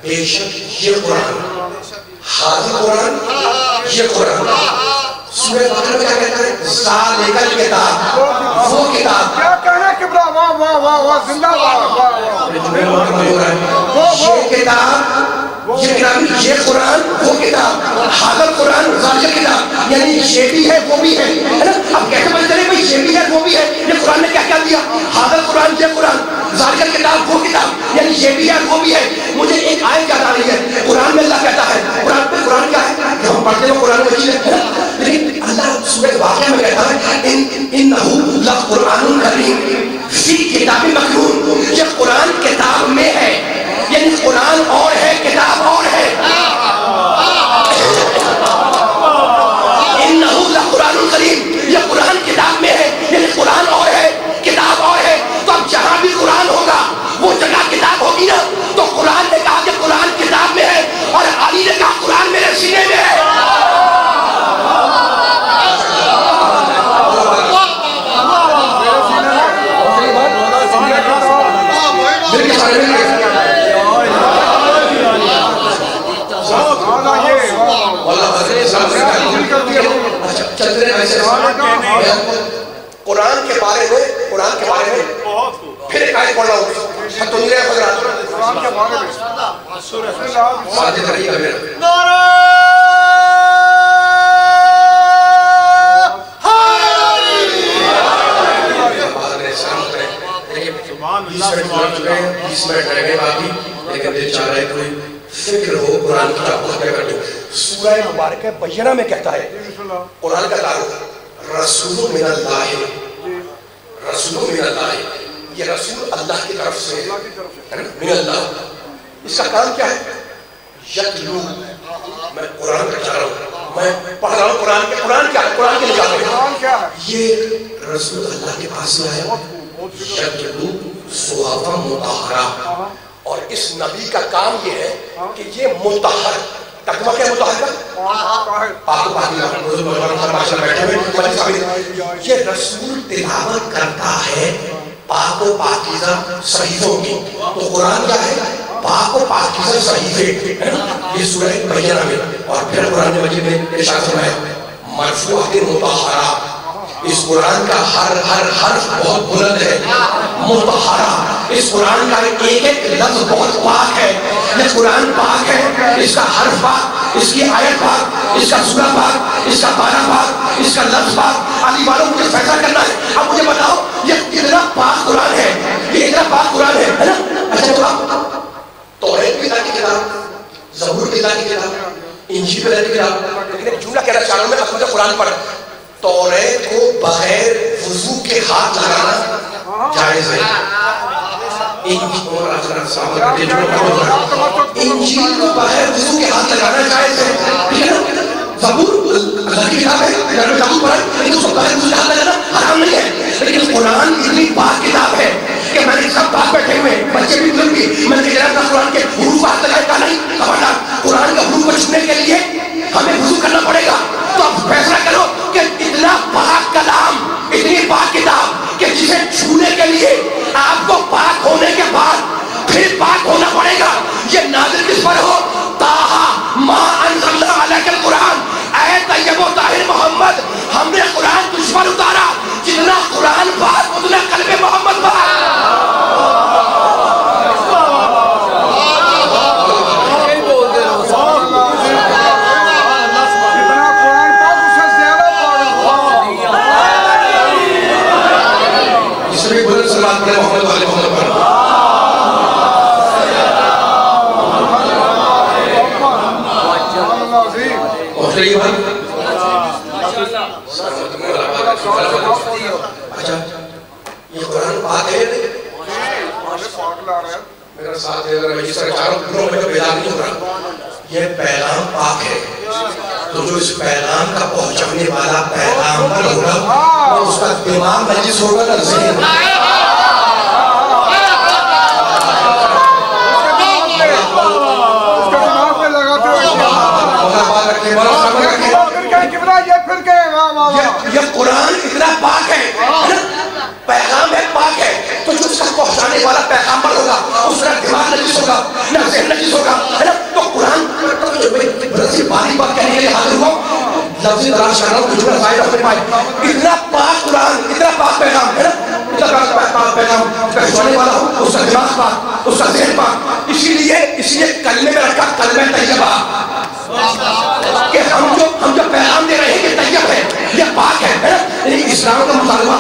بے شک یہ قرآن، هَذَا الْقُرْآن یہ قرآن. سورہ بقرہ میں کیا کہتا ہے؟ ذالک الکتاب، وہ کتاب. کیا کہنا قبلہ، واہ واہ واہ واہ زندہ باد. یہ کتاب، یہ قرآن وہ کتاب، حاضر قرآن ذالک کتاب، یعنی یہ بھی ہے وہ بھی ہے نا. اب کیسے پتہ چلے بھائی یہ بھی ہے وہ بھی ہے؟ یہ قرآن نے کیا کیا دیا؟ حاضر قرآن یہ قرآن، ذالک کتاب وہ کتاب، یعنی یہ بھی ہے وہ بھی ہے. مجھے ایک آیت یاد آ رہی ہے قرآن میں اللہ کہتا ہے، قرآن کیا ہے جو ہم پڑھتے ہیں قرآن مجید ہے، لیکن اللہ سورہ واقعہ میں کہتا ہے انہ لقرآن کریم فی کتاب مکنون. یہ قرآن کتاب میں ہے، یعنی قرآن اور ہے کتاب اور ہے. انہ لقرآن کریم، یہ قرآن کتاب میں ہے یعنی قرآن اور ہے کتاب اور ہے. تو اب جہاں بھی قرآن ہوگا وہ جگہ کتاب ہوگی نا. تو قرآن نے کہا کہ قرآن کتاب میں ہے اور علی نے کہا قرآن میرے سینے میں ہے. قرآن کے بارے میں پھر ایک آیت پڑھ رہا ہوں. قرآن کے بارے میں فکر ہو قرآن کی آپ کیا کرتے ہو. سورہ مبارکہ بینہ میں کہتا ہے قرآن کا تعارف رسول من اللہ، رسول من اللہ، یہ رسول اللہ کی طرف سے من اللہ. اس کا کام کیا ہے؟ یتلو، میں قرآن کا چاہ رہا ہوں، میں پڑھ رہا ہوں قرآن کے. قرآن کیا ہے؟ قرآن کے نجات ہے. یہ رسول اللہ کے پاس سے آیا یتلو صحفا مطہرہ. اور اس نبی کا کام یہ ہے کہ یہ مطہر، ترجمہ کیا مطہر کا؟ یہ رسول تلاوت کرتا ہے پاک و پاکیزہ صحیفوں کی. تو قرآن کیا ہے؟ پاک و پاکیزہ صحیفے. یہ سورہ بینہ میں. اور پھر قرآن مجید میں ارشاد فرمایا مرفوعات مطہرہ. اس قرآن کا ہر حرف بہت بلند ہے، مطہرہ. اس قرآن کا ایک ایک لفظ بہت پاک ہے. یہ قرآن پاک ہے، اس کا حرف پاک، اس کی آیت پاک، اس کا سورہ پاک، اس کا پارہ پاک، اس کا لفظ پاک. علی والوں مجھے فیصلہ کرنا ہے. اب مجھے بتاؤ یہ کتنا پاک قرآن ہے، یہ اتنا پاک قرآن ہے نا. اچھا تو اب توریت بھی اللہ کی کتاب، زبور بھی اللہ کی کتاب، انجیل بھی اللہ کی کتاب، لیکن ایک جملہ کہنا چاہ رہا ہوں میں، اپنے قرآن پڑھ، توریت کو بغیر وضو کے ہاتھ لگانا جائز ہے، انجیل کو بغیر وضو کے ہاتھ لگانا جائز ہے، زبور اللہ کی کتاب ہے، اگر میں زبور پڑھا لیکن اس کو بغیر وضو کے ہاتھ لگانا حرام نہیں ہے، لیکن قرآن اتنی پاک کتاب ہے کہ میں نے سب پاک بیٹھے ہوئے بچے بھی بزرگ بھی، میں نے جناب قرآن کے حروف ہاتھ لگائے کہا نہیں خبردار، قرآن کے حروف کو چھونے کے لیے ہمیں وضو کرنا پڑے گا، تو اب فیصلہ کرو کہ اتنا پاک کلام، اتنی پاک کتاب کہ جسے چھونے کے لیے آپ کو پاک ہونے کے بعد پھر پاک ہونا پڑے گا، یہ نازل کس پر ہو؟ طٰہٰ ما انزلنا علیک القرآن، اے طیب و طاہر محمد ہم نے قرآن تجھ پر اتارا، جتنا قرآن پاک اتنا قلب محمد پاک۔ اچھا یہ قرآن پاک ہے، میرا ساتھ ہے، میں جس طرح چاہ رہا ہوں پوروں میں بیدار نہیں ہو رہا، یہ پیغام پاک ہے، تو جو اس پیغام کا پہنچانے والا پیغام پر ہوگا اس کا دماغ نجس ہوگا نہ ذہن، یہ قرآن اتنا پاک ہے، پیغام ہے پاک ہے، تو جو اس کا پہنچانے والا پیغامبر ہوگا اس کا دماغ نجس ہوگا نہ ذہن نجس ہوگا، ہے نا؟ تو قرآن برسی باری بات کہنے کے لیے حاضر ہوا، لفظ تلاش کر رہا ہوں جملہ ظاہر اپنے پائے، اتنا پاک قرآن، اتنا پاک پیغام ہے نا، اتنا پاک پیغام پہنچانے والا ہو، اس کا دماغ پاک، اس کا ذہن پاک، اسی لیے کلمے میں رکھا کلمہ طیبہ، کہ ہم جو پیغام دے رہے ہیں کہ طیب ہے، یہ پاک ہے نا؟ اسلام کا مطالبہ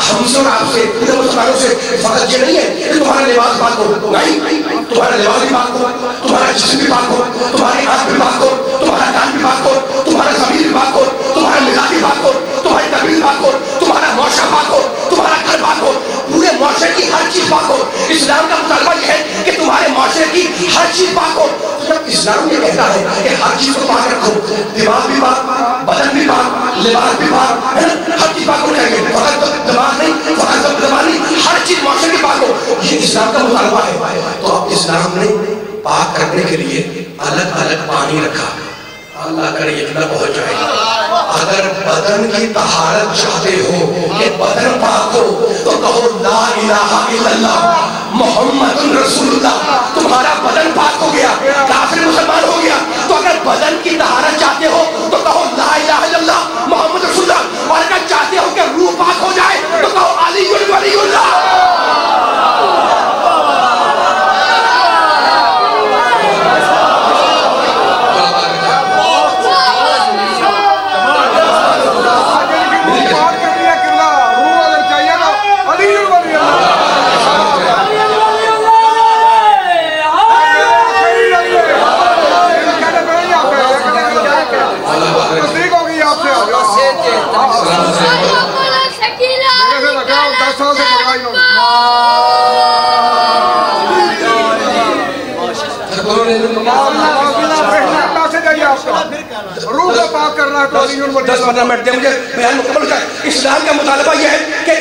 ہم سے اور آپ سے مسلمانوں سے فقط یہ نہیں ہے کہ تمہارا لباس پاک ہو، نہیں، تمہارا لباس بھی پاک ہو، تمہارا جسم بھی پاک ہو، تمہاری آنکھ بھی پاک ہو، تمہارا کان بھی پاک ہو، تمہارا ضمیر بھی پاک ہو، تمہارا مزاج بھی پاک ہو، تمہاری طبیعت پاک ہو، تمہارا معاشرہ پاک ہو، تمہارا گھر پاک ہو، پورے معاشرے کی ہر چیز پاک ہو۔ اسلام کا مطالبہ یہ ہے کہ تمہارے معاشرے کی ہر چیز پاک ہو۔ جب اسلام یہ کہتا ہے کہ ہر چیز کو پاک رکھو، دماغ بھی پاک، بدن بھی پاک، لباس بھی پاک، ہے نا؟ ہر چیز پاک ہونی چاہیے، فقط دماغ نہیں، فقط زبان نہیں، ہر چیز معاشرے کی پاک ہو، یہ اسلام کا مطالبہ ہے۔ تو اب اسلام نے پاک کرنے کے لیے الگ الگ پانی رکھا، اللہ کرے یہ نہ پہنچ جائے۔ اگر بدن کی طہارت چاہتے ہو کہ بدن پاک ہو تو کہو لا الہ الا اللہ محمد رسول اللہ، تمہارا بدن پاک ہو گیا، کافر مسلمان ہو گیا۔ تو اگر بدن کی طہارت چاہتے ہو تو کہو لا الہ الا اللہ محمد رسول اللہ، اور اگر چاہتے ہو کہ روح پاک ہو جائے تو کہو علی ولی اللہ۔ روح کو پاک کرنا ہے تو 10-15 منٹ دے مجھے بیان مکمل ہوتا ہے۔ اسلام کا مطالبہ یہ ہے کہ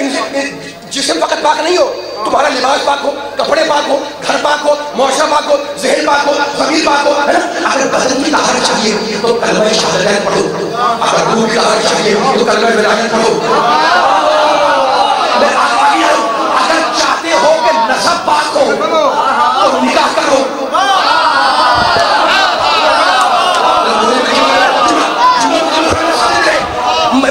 جسم فقط پاک نہیں ہو، تمہارا لباس پاک ہو، کپڑے پاک ہو، گھر پاک ہو، معاشرہ پاک ہو، ذہن پاک ہو، ضمیر پاک ہو، ہے نا؟ اگر بدن کی طہارت چاہیے تو کلمہ شہادتین پڑھو، اگر روح کی طہارت چاہیے تو کلمہ ولایت پڑھو۔ اگر چاہتے ہو کہ نسب پاک ہو تو نکاح کرو۔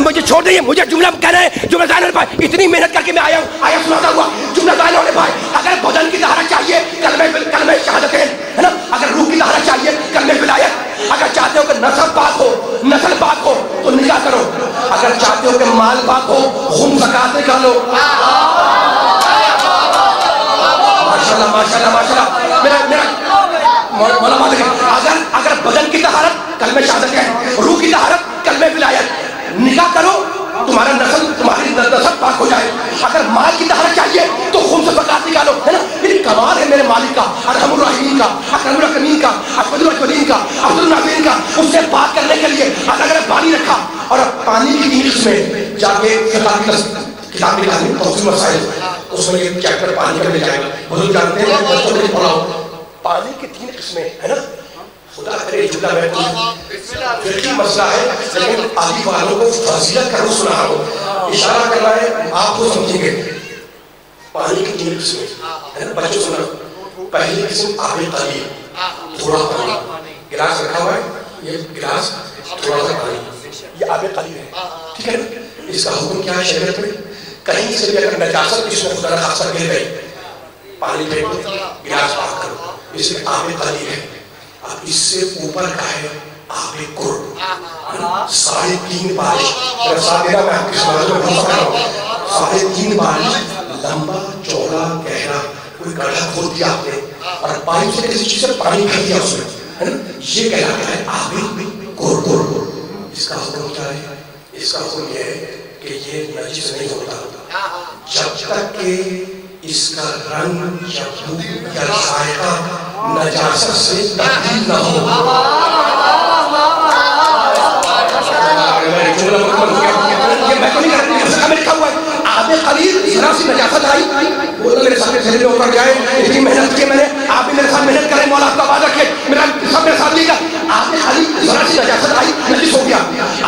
مجھے چھوڑ دیں، مجھے جملہ کہنا ہے، جملہ ظاہر ہونے پائے، اتنی محنت کر کے میں آیا ہوں، آیا سناتا ہوا، جملہ ظاہر ہونے پائے۔ اگر بدن کی طہارت چاہیے کلمہ شہادتین، ہے نا؟ اگر روح کی طہارت چاہیے کلمہ ولایت۔ اگر چاہتے ہو کہ نسب پاک ہو، نسل پاک ہو تو نکاح کرو۔ اگر چاہتے ہو کہ مال پاک ہو، خون زکات نکالو۔ ماشاءاللہ ماشاءاللہ ماشاءاللہ. مولا مالک اگر بدن کی طہارت کلمہ شہادت ہے, روح کی طہارت کلمہ ولایت, نکاح کرو تمہارا تمہاری نسل پاک ہو جائے. اگر مال کی طہارت چاہیے تو خون سے زکات نکالو, ہے نا. یہ کمال ہے میرے مالک کا, ارحم الراحمین کا, اکرم الاکرمین کا, احمد الاجودین کا, عبد النافعین کا. اس سے پاک کرنے کے لیے اللہ نے پانی رکھا, اور پانی کی 3 قسمیں جا کے کتاب نکالی توفیق مسائل, اس میں یہ چیپٹر پانی کا مل جائے گا. بزرگ جانتے ہیں بچوں کو پڑھاؤ پانی کی 3 قسمیں, ہے نا. خدا کرے جملہ میں فقہی مسئلہ ہے لیکن عالی والوں کو فضیلت کا روح سنا ہو, اشارہ کرنا ہے آپ کو سمجھیں گے. پانی کی 3 قسمیں, ہے نا بچوں سنا. پہلی قسم آب قلیل, تھوڑا پانی, گلاس رکھا ہوا ہے, یہ گلاس تھوڑا سا پانی, یہ آب قلیل ہے, ٹھیک ہے نا. اس کا حکم کیا ہے شریعت میں؟ کہیں سے بھی اگر نجاست اس میں خدا نخواستہ گر گئی, پانی پھینک دو, گلاس پاک کرو, اس میں آب قلیل ہے. اب اس سے اوپر کا ہے آب قرب, 3.5 بارش. میرا ساتھ دینا, میں آپ کی سماجوں میں بھروسہ کر رہا ہوں. 3.5 بارش, لمبا چوڑا گہرا, کوئی گڑھا کھود دیا آپ نے اور پائپ سے کسی چیز سے پانی بھر دیا اس میں, ہے نا. یہ کہلاتا ہے آب قرب. اس کا حکم کیا ہے؟ اس کا حکم یہ ہے کہ یہ نجس نہیں ہوتا جب تک کہ اس کا رنگ یا بو یا ذائقہ نجاست سے تبدیل نہ ہو. آب قلیل ذرا سی نجاست آئی, بولو میرے سامنے تھیلے میں اوپر جائے, اتنی محنت کی میں نے, آپ بھی میرے ساتھ محنت کریں, مولا آپ کا وعدہ رکھے, میرا سب میرے ساتھ لے گا. آب قلیل ذرا سی نجاست آئی, نجس ہو گیا.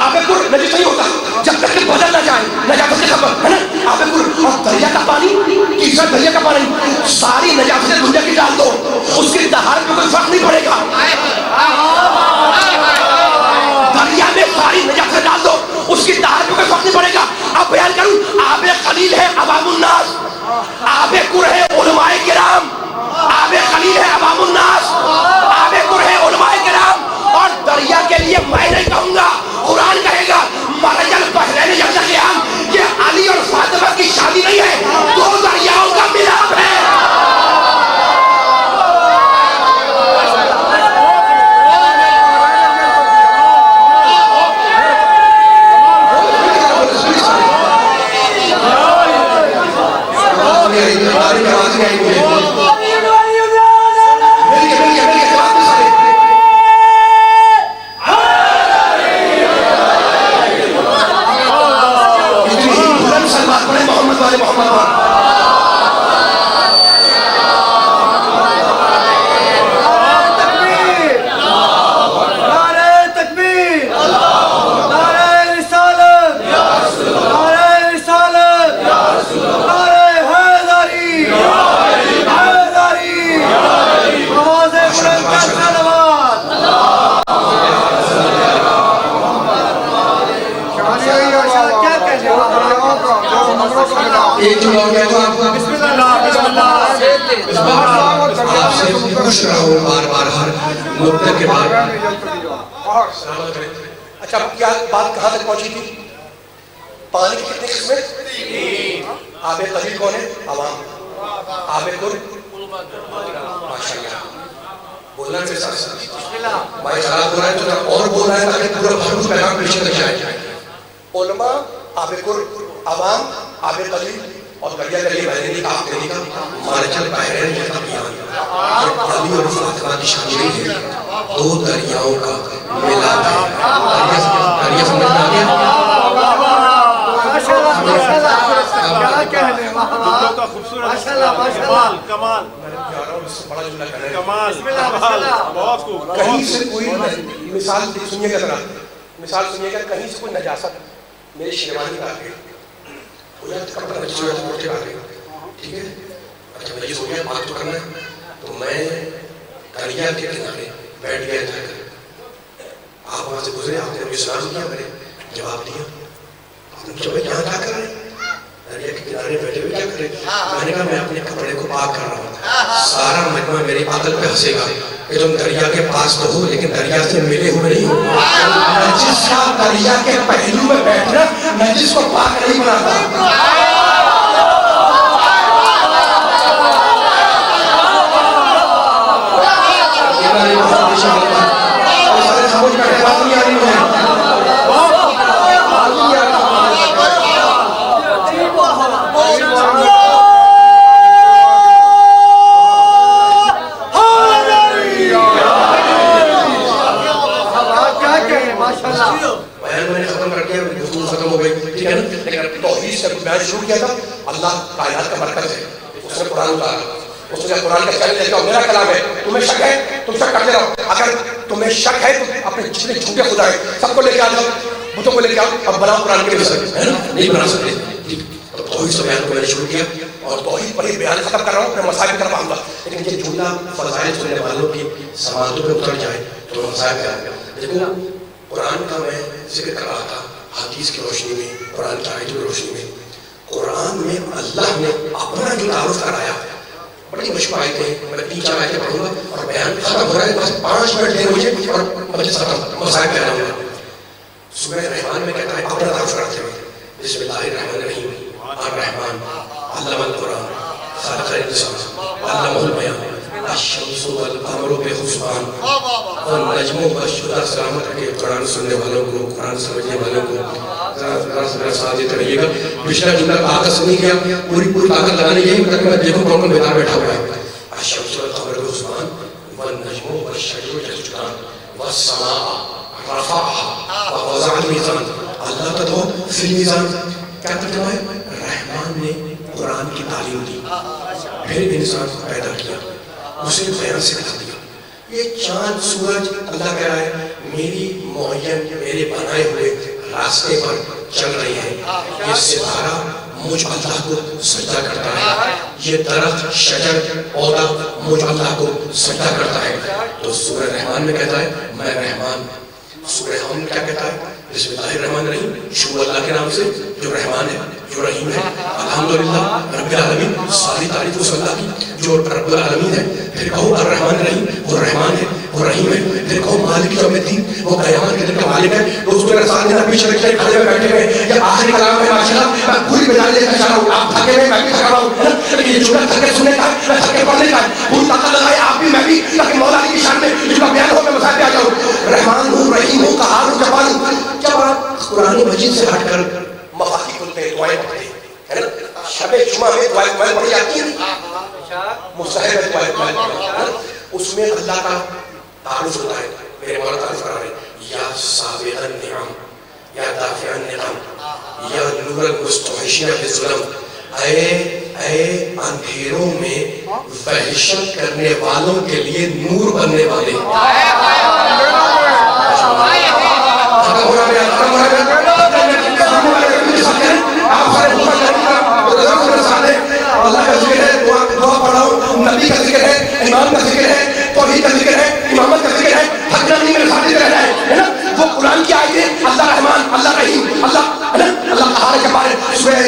آب قرب نجس نہیں ہوتا جب تک کہ بدل نہ جائے نجاست کے سبب, ہے نا. آب قرب اور دریا کا پانی, تیسرا دریا کا پانی, ساری نجاستیں دنیا کی ڈال دو, اس کی طہارت میں کوئی فرق نہیں پڑے گا. دریا میں ساری نجاستیں ڈال دو, اس کی طہارت میں کوئی فرق نہیں پڑے گا. اب بیان کروں, آب قلیل ہے عوام الناس, آب قر ہے علماء کرام. آب قلیل ہے عوام الناس, آب قر ہے علماء کرام. اور دریا کے لیے میں نہیں کہوں گا, قرآن کہے گا مرج البحرین یلتقیان. یہ علی اور فاطمہ کی شادی نہیں ہے, 2 دریاؤں کا ملاپ ہے. اچھا کیا بات کہاں تک پہنچی تھی؟ پانی کی کتنی قسمیں؟ آب قلیل کون ہے؟ عوام. آب قرب ماشاءاللہ بولنا ہے میرے ساتھ, بھائی خراب ہو رہا ہے تو اور بول رہا ہے تاکہ پورا بھرپور پیغام پیش کر جائے. علماء, آب قرب, عوام, آب قلیل اور دریا کے لیے بہرین کا آپ کرنے کا مرج البحرین یلتقیان. علی اور فاطمہ کی شادی نہیں ہے, 2 دریاؤں کا ملاپ ہے. دریا سمجھ میں آ گیا؟ کہیں سے کوئی مثال سنیے گا, ذرا مثال سنیے گا. کہیں سے کوئی نجاست میری شیروانی کا آ گئی, کپڑا نجس ہو جاتا موٹے آ گئے, ٹھیک ہے. اچھا نجس ہو گیا, بات تو کرنا ہے, تو میں دریا کے کنارے بیٹھ گیا تھا. آپ وہاں سے گزرے, آپ نے مجھے سلام کیا, میں نے جواب دیا. آپ نے پوچھا بھائی یہاں کیا کر رہے ہیں؟ دریا کے کنارے بیٹھے ہوئے کیا کر رہے ہیں؟ میں نے کہا میں اپنے کپڑے کو پاک کر رہا ہوں. سارا مجمع میری عقل پہ ہنسے گا کہ تم دریا کے پاس تو ہو لیکن دریا سے ملے ہوئے نہیں ہو. نجس کا دریا کے پہلو میں بیٹھنا نجس کو پاک نہیں بناتا. توحید سے بیان شروع کیا تھا. اللہ کائنات کا مرکز ہے, اس نے قرآن اتارا, اس نے قرآن کا چیلنج دیکھا میرا کلام ہے, تمہیں شک ہے تم شک کرتے رہو, اگر تمہیں شک ہے تو اپنے جتنے جھوٹے خدا ہیں سب کو لے کے آ جاؤ, بتوں کو لے کے آؤ, اب بناؤ قرآن کے لیے, ہے نا, نہیں بنا سکتے. توحید سے بیان کو میں نے شروع کیا اور توحید پر ہی بیان ختم کر رہا ہوں, اپنے مسائل کی طرف آؤں گا. لیکن یہ جملہ فضائل سننے والوں کی سماعتوں پہ اتر جائے تو مسائل پہ آ گیا. دیکھو قرآن کا میں ذکر کر رہا تھا حدیث کی روشنی میں, قرآن کی آیتوں کی روشنی میں. قرآن میں اللہ نے اپنا جو تعارف کرایا, بڑی مشکل آیتیں ہیں, میں 3-4 آیتیں پڑھوں گا اور بیان ختم ہو رہا ہے, بس 5 منٹ دیں مجھے اور مجلس ختم, مسائل پہ آنا ہوگا. سورہ رحمان میں کہتا ہے اپنا تعارف کراتے ہوئے بسم اللہ الرحمن الرحیم الرحمن علم القرآن خلق الانسان علمہ البیان الشمس والقمر بحسبان والنجم والشجر. سلامت رکھے قرآن سننے والوں کو, قرآن سمجھنے والوں کو. ذرا ساتھ دیتے رہیے گا. پچھلا جملہ طاقت سے نہیں کیا, پوری طاقت لگانے یہی تاکہ میں دیکھوں کون کون بیدار بیٹھا ہوا ہے. الشمس والقمر بحسبان والنجم والشجر يسجدان والسماء رفعها ووضع الميزان. اللہ کا تو فی المیزان کیا ترجمہ ہے؟ رحمان نے قرآن کی تعلیم دی, پھر انسان کو پیدا کیا, اسے بیان سکھا دیا. یہ چاند سورج اللہ کہہ رہا ہے میری معین میرے بنائے ہوئے راستے پر چل رہی ہے. یہ ستارہ مجھ اللہ کو سجدہ کرتا ہے, یہ درخت شجر پودا مجھ اللہ کو سجدہ کرتا ہے. تو سورہ رحمان میں کہتا ہے میں رحمان. سورہ ہم کیا کہتا ہے؟ بسم اللہ الرحمن الرحیم, شروع اللہ کے نام سے جو رحمان ہے جو رحیم ہے. الحمدللہ رب العالمین, ساری تعریف اس اللہ کی جو رب العالمین ہے. پھر کہو الرحمن الرحیم, وہ رحمان ہے وہ رحیم ہے. پھر کہو مالک یوم الدین, وہ قیامت کے دن کا مالک ہے. دوستوں میرے ساتھ دینا پیچھے رکھتے کھڑے ہوئے بیٹھے ہوئے, یہ آخری کلام ہے ماشاءاللہ, میں پوری بیداری دینا چاہ رہا ہوں. آپ تھکے ہوئے, میں بھی تھکا رہا ہوں, لیکن یہ جملہ تھک کے سننے کا ہے, میں تھک کے پڑھنے کا ہے. پوری طاقت لگائے آپ بھی میں بھی, تاکہ مولا علی کی شان میں جس کا بیان ہو میں مسائل پہ آ جاؤں. رحمان ہوں, رحیم ہوں, قہار ہوں, جبار ہوں. جب آپ قرآن مجید سے ہٹ کر مفاتی کھلتے ہیں, دعائیں پڑھتے ہیں, شب جمعہ میں دعائیں پڑھی جاتی ہیں, مصحف میں دعائیں پڑھی جاتی ہیں, اس میں اللہ کا تعارف ہوتا ہے. میرے مولا تعارف کرا رہے ہیں یا سابق النعم یا دافع النعم یا نور المستحشین بالظلم. اے اندھیروں میں وحشت کرنے والوں کے لیے نور بننے والے. اللہ کا ذکر ہے, دعا پڑھ رہا ہوں, نبی کا ذکر ہے, امام کا ذکر ہے, توحید کا ذکر ہے, امامت کا ذکر ہے. تھکنا نہیں, میرے ساتھ رہنا ہے نا. وہ قرآن کی آیتیں اللہ رحمان, اللہ رحیم, اللہ قہار کے بارے سورہ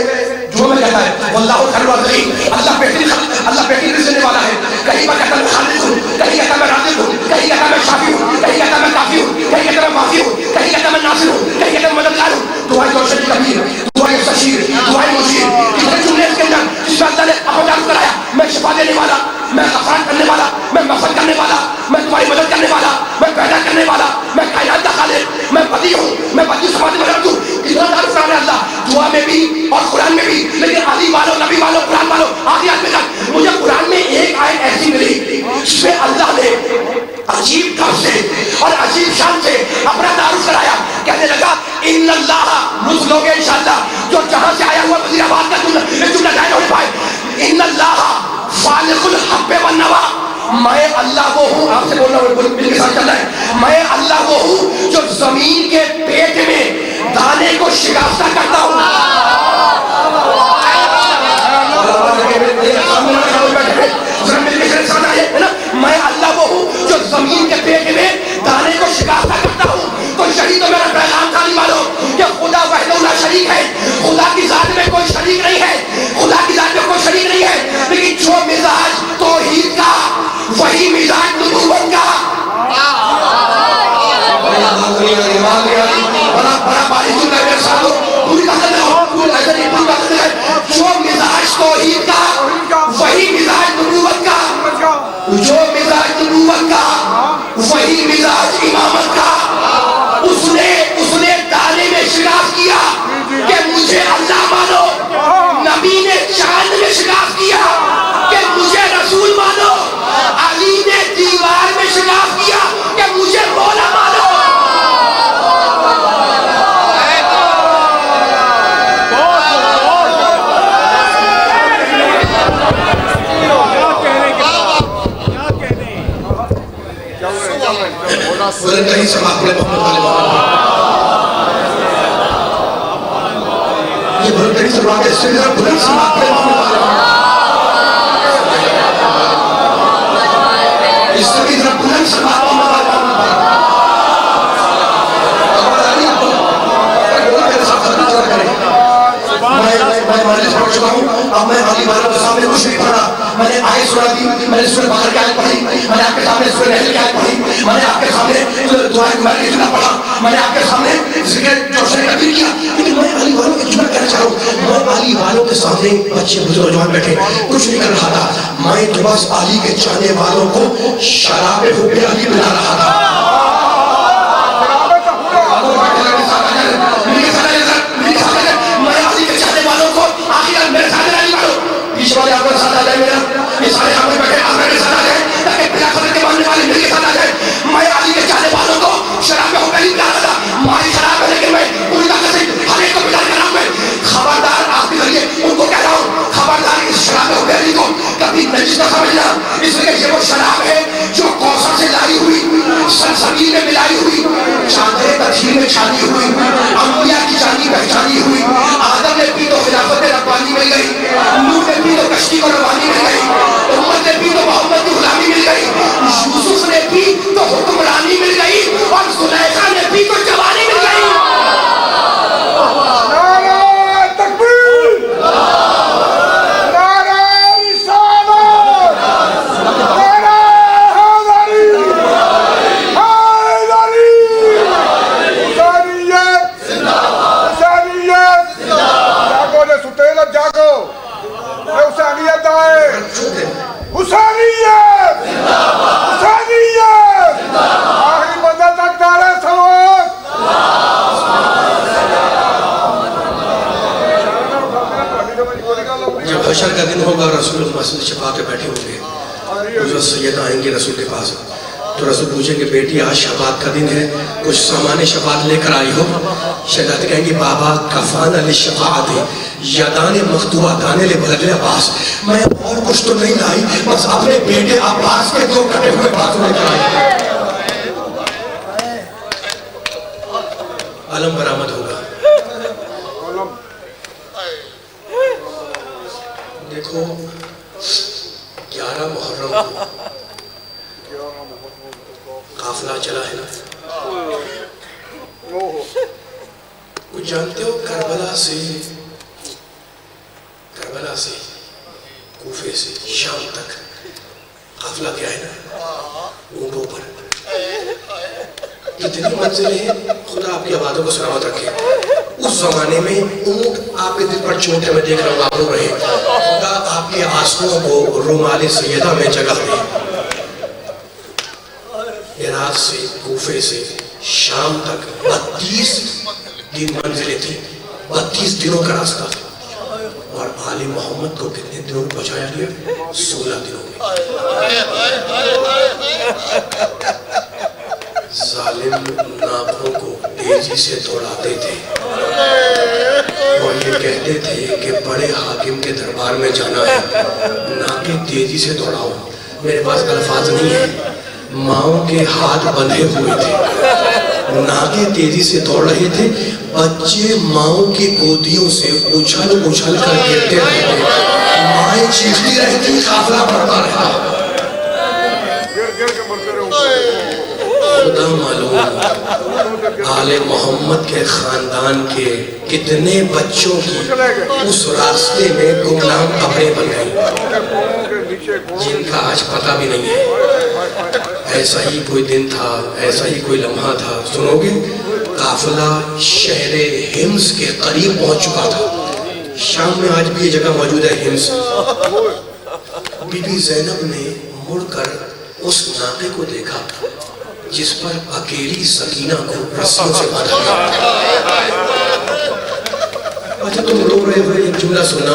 جمعہ میں کہتا ہے واللہ خیر الرازقین, اللہ بہترین رزق دینے والا ہے. کہیں پر کہتا ہے میں خالق ہوں, کہیں کہتا ہے میں رازق ہوں, کہیں کہتا ہے میں شافی ہوں, کہیں کہتا ہے میں کافی ہوں, کہیں کہتا ہے میں معافی ہوں, کہیں کہتا ہے میں ناصر ہوں, کہیں کہتا ہے میں مددگار ہوں. دعائیں توشد کبیر, دعائیں سشیر, دعائیں مشیر, کتنے جملے اس کے اندر جس میں اللہ نے اپنا تعارف کرایا. میں شفا دینے والا, میں غفران کرنے والا, میں مغفرت کرنے والا, میں تمہاری مدد کرنے والا, میں پیدا کرنے والا, میں کائنات کا خالق, میں بدی ہوں, میں بدی سماعت میں رکھ دوں. کتنا تعارف کرا رہا ہے اللہ دعا میں بھی اور قرآن میں بھی. لیکن علی والوں, نبی والوں, قرآن والوں, آخری آیت میں تک مجھے قرآن میں ایک آیت ایسی ملی جس میں اللہ نے عجیب ڈھنگ سے اور عجیب شان سے اپنا تعارف کرایا. کہنے لگا ان اللہ, روس لوگ انشاءاللہ جو جہاں سے آیا ہوا وزیر آباد کا جملہ ظاہر ہو پائے, ان اللہ فالق الحب والنوا, میں اللہ وہ ہوں, آپ سے بولنا مل کے ساتھ چل رہا ہے, میں اللہ وہ ہوں جو زمین کے پیٹ میں دانے کو شکافتہ کرتا ہوں. میں اللہ وہ ہوں جو زمین کے پیٹ میں دانے کو شکافتہ کرتا ہوں. تو یہی تو میرا پیغام تھا والوں کہ خدا وحدہ لا شریک ہے, خدا کی ذات میں کوئی شریک نہیں ہے, خدا کی ذات میں کوئی شریک نہیں ہے. لیکن جو مزاج توحید کا وہی مزاج نبوت کا, بڑا بارش ہوتا ہے میرے ساتھ, پوری طاقت ہے, جو مزاج توحید کا وہی مزاج نبوت کا, جو مزاج نبوت کا وہی مزاج امامت کا. اس نے دانے میں شکاف کیا کہ مجھے اللہ مانو, نبی نے چاند میں شکاف کیا کہ مجھے رسول مانو, علی نے دیوار میں شکاف کیا کہ مجھے مولا مانو. بلند ترین سماعت پڑھے محمد والے محمد. یہ بلند ترین سماعت ہے. اس سے ذرا بلند سماعت پڑھے محمد والے محمد. اس سے بھی ذرا بلند سماعت محمد والے محمد. میں مجلس پڑھ چکا ہوں. اب میں علی والوں کے سامنے کچھ نہیں پڑھا. میں نے آیت سنا دی, میں نے سورہ بقرہ کی آیت پڑھی, میں نے آپ کے سامنے سورہ نحل کی آیت پڑھی, میں نے آپ کے سامنے دعائے گمار کی جملہ پڑھا, میں نے آپ کے سامنے ذکر جوشن کبیر کیا. لیکن میں علی والوں کی جملہ کہنا چاہ رہا ہوں. میں علی والوں کے سامنے بچے بزرگ جوان بیٹھے کچھ نہیں کر رہا تھا. میں تو بس علی کے چاہنے والوں کو شراب حب علی بنا رہا تھا. پیچھے والے آپ کے ساتھ آ جائے میرا, یہ سارے آپ میں بیٹھے آپ میرے ساتھ آ جائے تاکہ بلا خبر کے ماننے والے میرے ساتھ آ جائے. میں علی کے چاہنے والوں کو شراب میں ہوگا نہیں پلا رہا تھا. ماری شراب ہے لیکن میں پوری طاقت سے ہر ایک کو پلا کر رہا ہوں. میں خبردار آپ کے ذریعے ان کو کہہ رہا ہوں, خبردار اس شراب میں ہوگا نہیں کو کبھی نجس نہ سمجھنا. اس لیے یہ وہ شراب ہے جو کوثر سے لائی ہوئی, سلسبیل میں ملائی ہوئی, چادر تطہیر میں چھانی ہوئی, انبیاء کی جانی پہچانی ہوئی. آدم نے پی تو خلافت ربانی مل گئی, نوح نے پی تو کشتی کو روانی مل گئی, امت نے پی تو محمد کی غلامی مل گئی, یوسف نے پی تو حکمرانی مل گئی, اور زلیخا نے پی تو جوانی مل گئی. نعرہ تکبیر, نعرہ رسالت, نعرہ حیدری, حیدری, حسینیت, حسینیت. جاگو نے ستیلت جاگو, حسینیت آئے, حسینیت, حسینیت, آخری منزل تک نعرہ صلوات. جب حشر کا دن ہوگا رسول اللہ مسجد شفاعت پہ بیٹھے ہوں گے, حضرت سیدہ آئیں گے رسول کے پاس, تو رسول پوچھیں گے بیٹی آج شفاعت کا دن ہے, کچھ سامان شفاعت لے کر آئی ہو؟ شہزادی کہیں گے بابا کفانا للشفاعت یدان مخطوبتان لبلغ عباس, میں اور کچھ تو نہیں لائی, بس اپنے بیٹے عباس کے 2 کٹے ہوئے باتوں لے کر آئی. علم برآمد ہوگا. دیکھو 11 محرم کو قافلہ چلا ہے نا, وہ جانتے ہو کربلا سے کوفے سے شام تک قافلہ کیا ہے نا, اونٹوں پر. کتنی منزلیں ہیں, خدا آپ کی آبادوں کو سلامت رکھے. اس زمانے میں اونٹ آپ کے دل پر چونٹے میں دیکھ رہا ہوں آپ رو رہے, خدا آپ کے آنسوؤں کو رومال سیدہ میں جگہ دے. عراق سے کوفے سے شام تک 32 دن منزلیں تھیں, 32 دنوں کا راستہ تھا. اور آل محمد کو کتنے دنوں میں پہنچایا گیا؟ 16 دنوں میں. ظالم ناپوں کو تیزی سے دوڑاتے تھے اور یہ کہتے تھے کہ بڑے حاکم کے دربار میں جانا ہے, ناکے تیزی سے دوڑاؤ. میرے پاس الفاظ نہیں ہے, ماؤں کے ہاتھ بندھے ہوئے تھے, ناکے تیزی سے دوڑ رہے تھے, بچے ماؤں کی گودیوں سے اچھل اچھل کر گرتے رہتے, مائیں چیختی رہتی, قافلہ بڑھتا رہتا. خدا معلوم آل محمد کے خاندان کے کتنے بچوں کی اس راستے میں گمنام قبریں بن گئی جن کا آج پتہ بھی نہیں ہے. ایسا ہی کوئی دن تھا, ایسا ہی کوئی لمحہ تھا, سنو گے, قافلہ شہر حمص کے قریب پہنچ چکا تھا. شام میں آج بھی یہ جگہ موجود ہے حمص. بی بی زینب نے مڑ کر اس ناقے کو دیکھا جس پر اکیلی سکینہ کو رسیوں سے باندھا گیا. اچھا تم رو رہے ہوئے ایک جملہ سننا,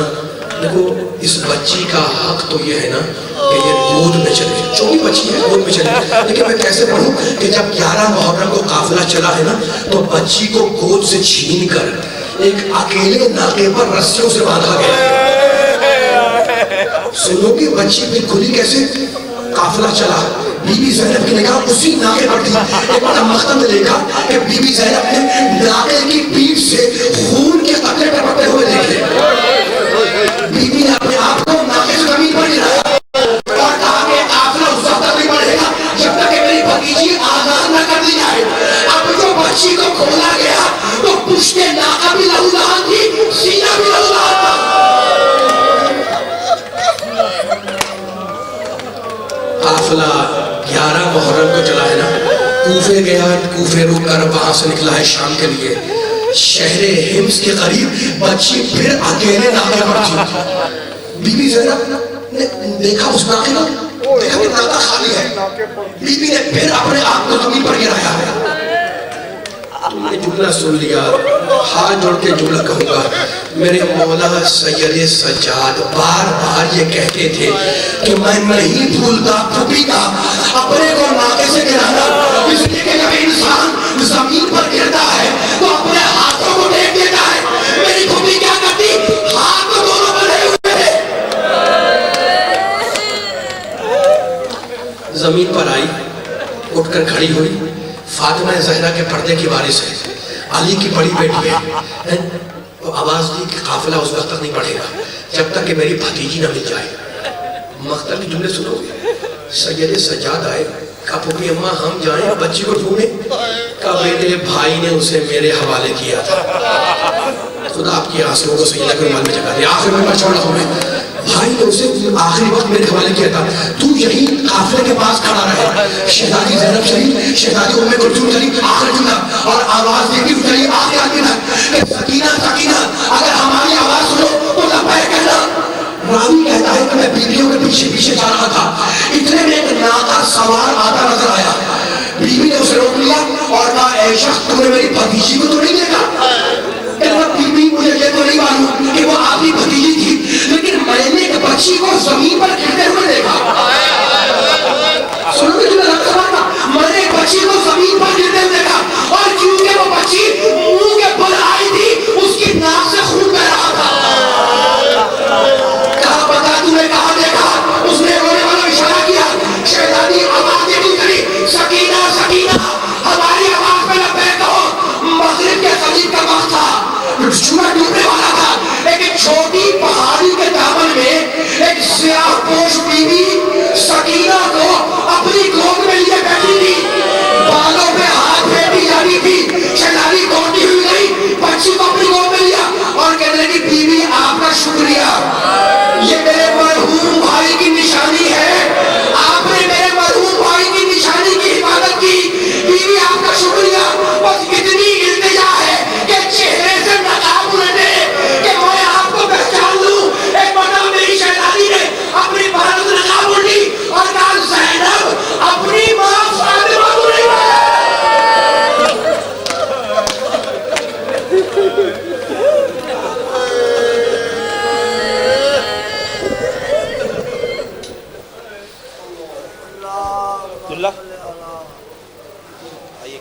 دیکھو اس بچی کا حق تو یہ ہے نا کہ یہ گود میں چلے, جو بھی بچی ہے گود میں چلے, لیکن میں کیسے پڑھوں کہ جب 11 محرم کو قافلہ چلا ہے نا تو بچی کو گود سے چھین کر ایک اکیلے ناقے پر رسیوں سے باندھا گیا. سنو کہ بچی بھی کھلی کیسے, قافلہ چلا، بی بی زینب کی نگاہ اسی ناقے پر تھی. ایک بڑا مختم نے دیکھا کہ بی بی زینب نے ناقے کی پیٹھ سے خون کے قطرے پر پڑتے ہوئے دیکھے. بی بی نے اپنے آپ کو ناقے سے زمین پر گرایا اور کہا کہ قافلہ اس وقت تک نہیں بڑھے گا جب تک کہ میری بھتیجی آزاد نہ کر دی جائے. اب جو بچی کو کھولا گیا تو پشت ناقہ بھی لہولہان تھی، سینہ بھی لہولہان تھا. قافلہ 11 محرم کو چلا ہے نا، کوفے گیا، کوفے رک کر وہاں سے نکلا ہے شام کے لیے. شہر حمص کے قریب بچی پھر اکیلے ناقے پر تھی. بی بی زینب نے دیکھا اس ناقے کو، دیکھا کہ ناقہ خالی ہے. بی بی نے پھر اپنے آپ کو زمین پر گرایا ہے. تم نے جملہ سن لیا، ہاتھ جوڑ کے جملہ کہوں گا. میرے مولا سید سجاد بار بار یہ کہتے تھے کہ میں نہیں بھولتا پھوپھی کا اپنے کو ناقے سے گرانا، اس لیے کہ جب انسان زمین پر گرتا ہے تو اپنے ہاتھوں کو ٹیک دیتا ہے. میری پھوپھی کیا کرتی؟ ہاتھ کو دونوں بڑھے ہوئے تھے. زمین پر آئی، اٹھ کر کھڑی ہوئی. فاطمہ زہرا کے پردے کی وارث ہے، علی کی بڑی بیٹی ہے. تو آواز دی کہ قافلہ اس وقت تک نہیں بڑھے گا جب تک کہ میری بھتیجی نہ مل جائے. مختم کی جملے سنو گے. سید سجاد آئے، کہا پھوپھی اماں ہم جائیں بچی کو ڈھونڈیں؟ کہا بیٹے بھائی نے اسے میرے حوالے کیا تھا. خدا آپ کی آنسوؤں کو سیدہ کے رومال میں جگہ دیا. آخر میں چھوڑ رہا ہوں میں، بھائی نے اسے آخری وقت میرے حوالے کیا تھا. تو یہی قافلے کے پاس کھڑا رہے. شہزادی زینب شریف، شہزادی ام کلثوم شریف، آخر جملہ اور آواز دیتی ہوئی چلی آخر آدمی تک کہ سکینہ سکینہ اگر ہماری آواز سنو تو لبیک کہنا. راوی کہتا ہے کہ میں بیویوں کے پیچھے پیچھے جا رہا تھا، اتنے میں ایک ناقہ سوار آتا نظر آیا. بیوی نے اسے روک لیا اور کہا اے شخص تم نے میری بھتیجی کو تو نہیں دیکھا؟ بیوی مجھے یہ تو نہیں معلوم کہ وہ آپ کی بھتیجی تھی، لیکن میں نے ایک بچی کو زمین پر گرتے ہوئے دیکھا. سنو گے تمہیں لگتا تھا میں نے ایک بچی کو زمین پر گرتے ہوئے دیکھا اور کیونکہ وہ بچی منہ کے بل آئی تھی اس کی ناک سے خون بہ رہا تھا. کہا پتا تمہیں کہاں دیکھا؟ اس نے رونے والا اشارہ کیا. شہزادی آواز دیتی کری سکینہ سکینہ ہماری آواز پہ لبیک کہو. مغرب کے قریب کا وقت تھا، سورج ڈوبنے والا تھا. ایک چھوٹی پہاڑی کے دامن میں ایک سیاہ پوش بیوی سکینہ کو اپنی گود میں لیے بیٹھی تھی، بالوں پہ ہاتھ پھیرتی جا رہی تھی. شہزادی دوڑتی ہوئی گئی، بچی کو اپنی گود میں لیا اور کہنے لگی بیوی آپ کا شکریہ، یہ میرے مرحوم بھائی کی نشانی ہے، آپ نے میرے مرحوم بھائی کی نشانی کی حفاظت کی. بیوی آپ کا شکریہ، بس اتنی التجا ہے کہ چہرے سے نقاب اڑے کہ میں آپ کو پہچان لوں. ایک مرتبہ میری شہزادی نے اپنی بھارت نقاب اڑی اور کہا زینب اپنی ماں فاطمہ کو نہیں پایا. عبداللہ آئیے.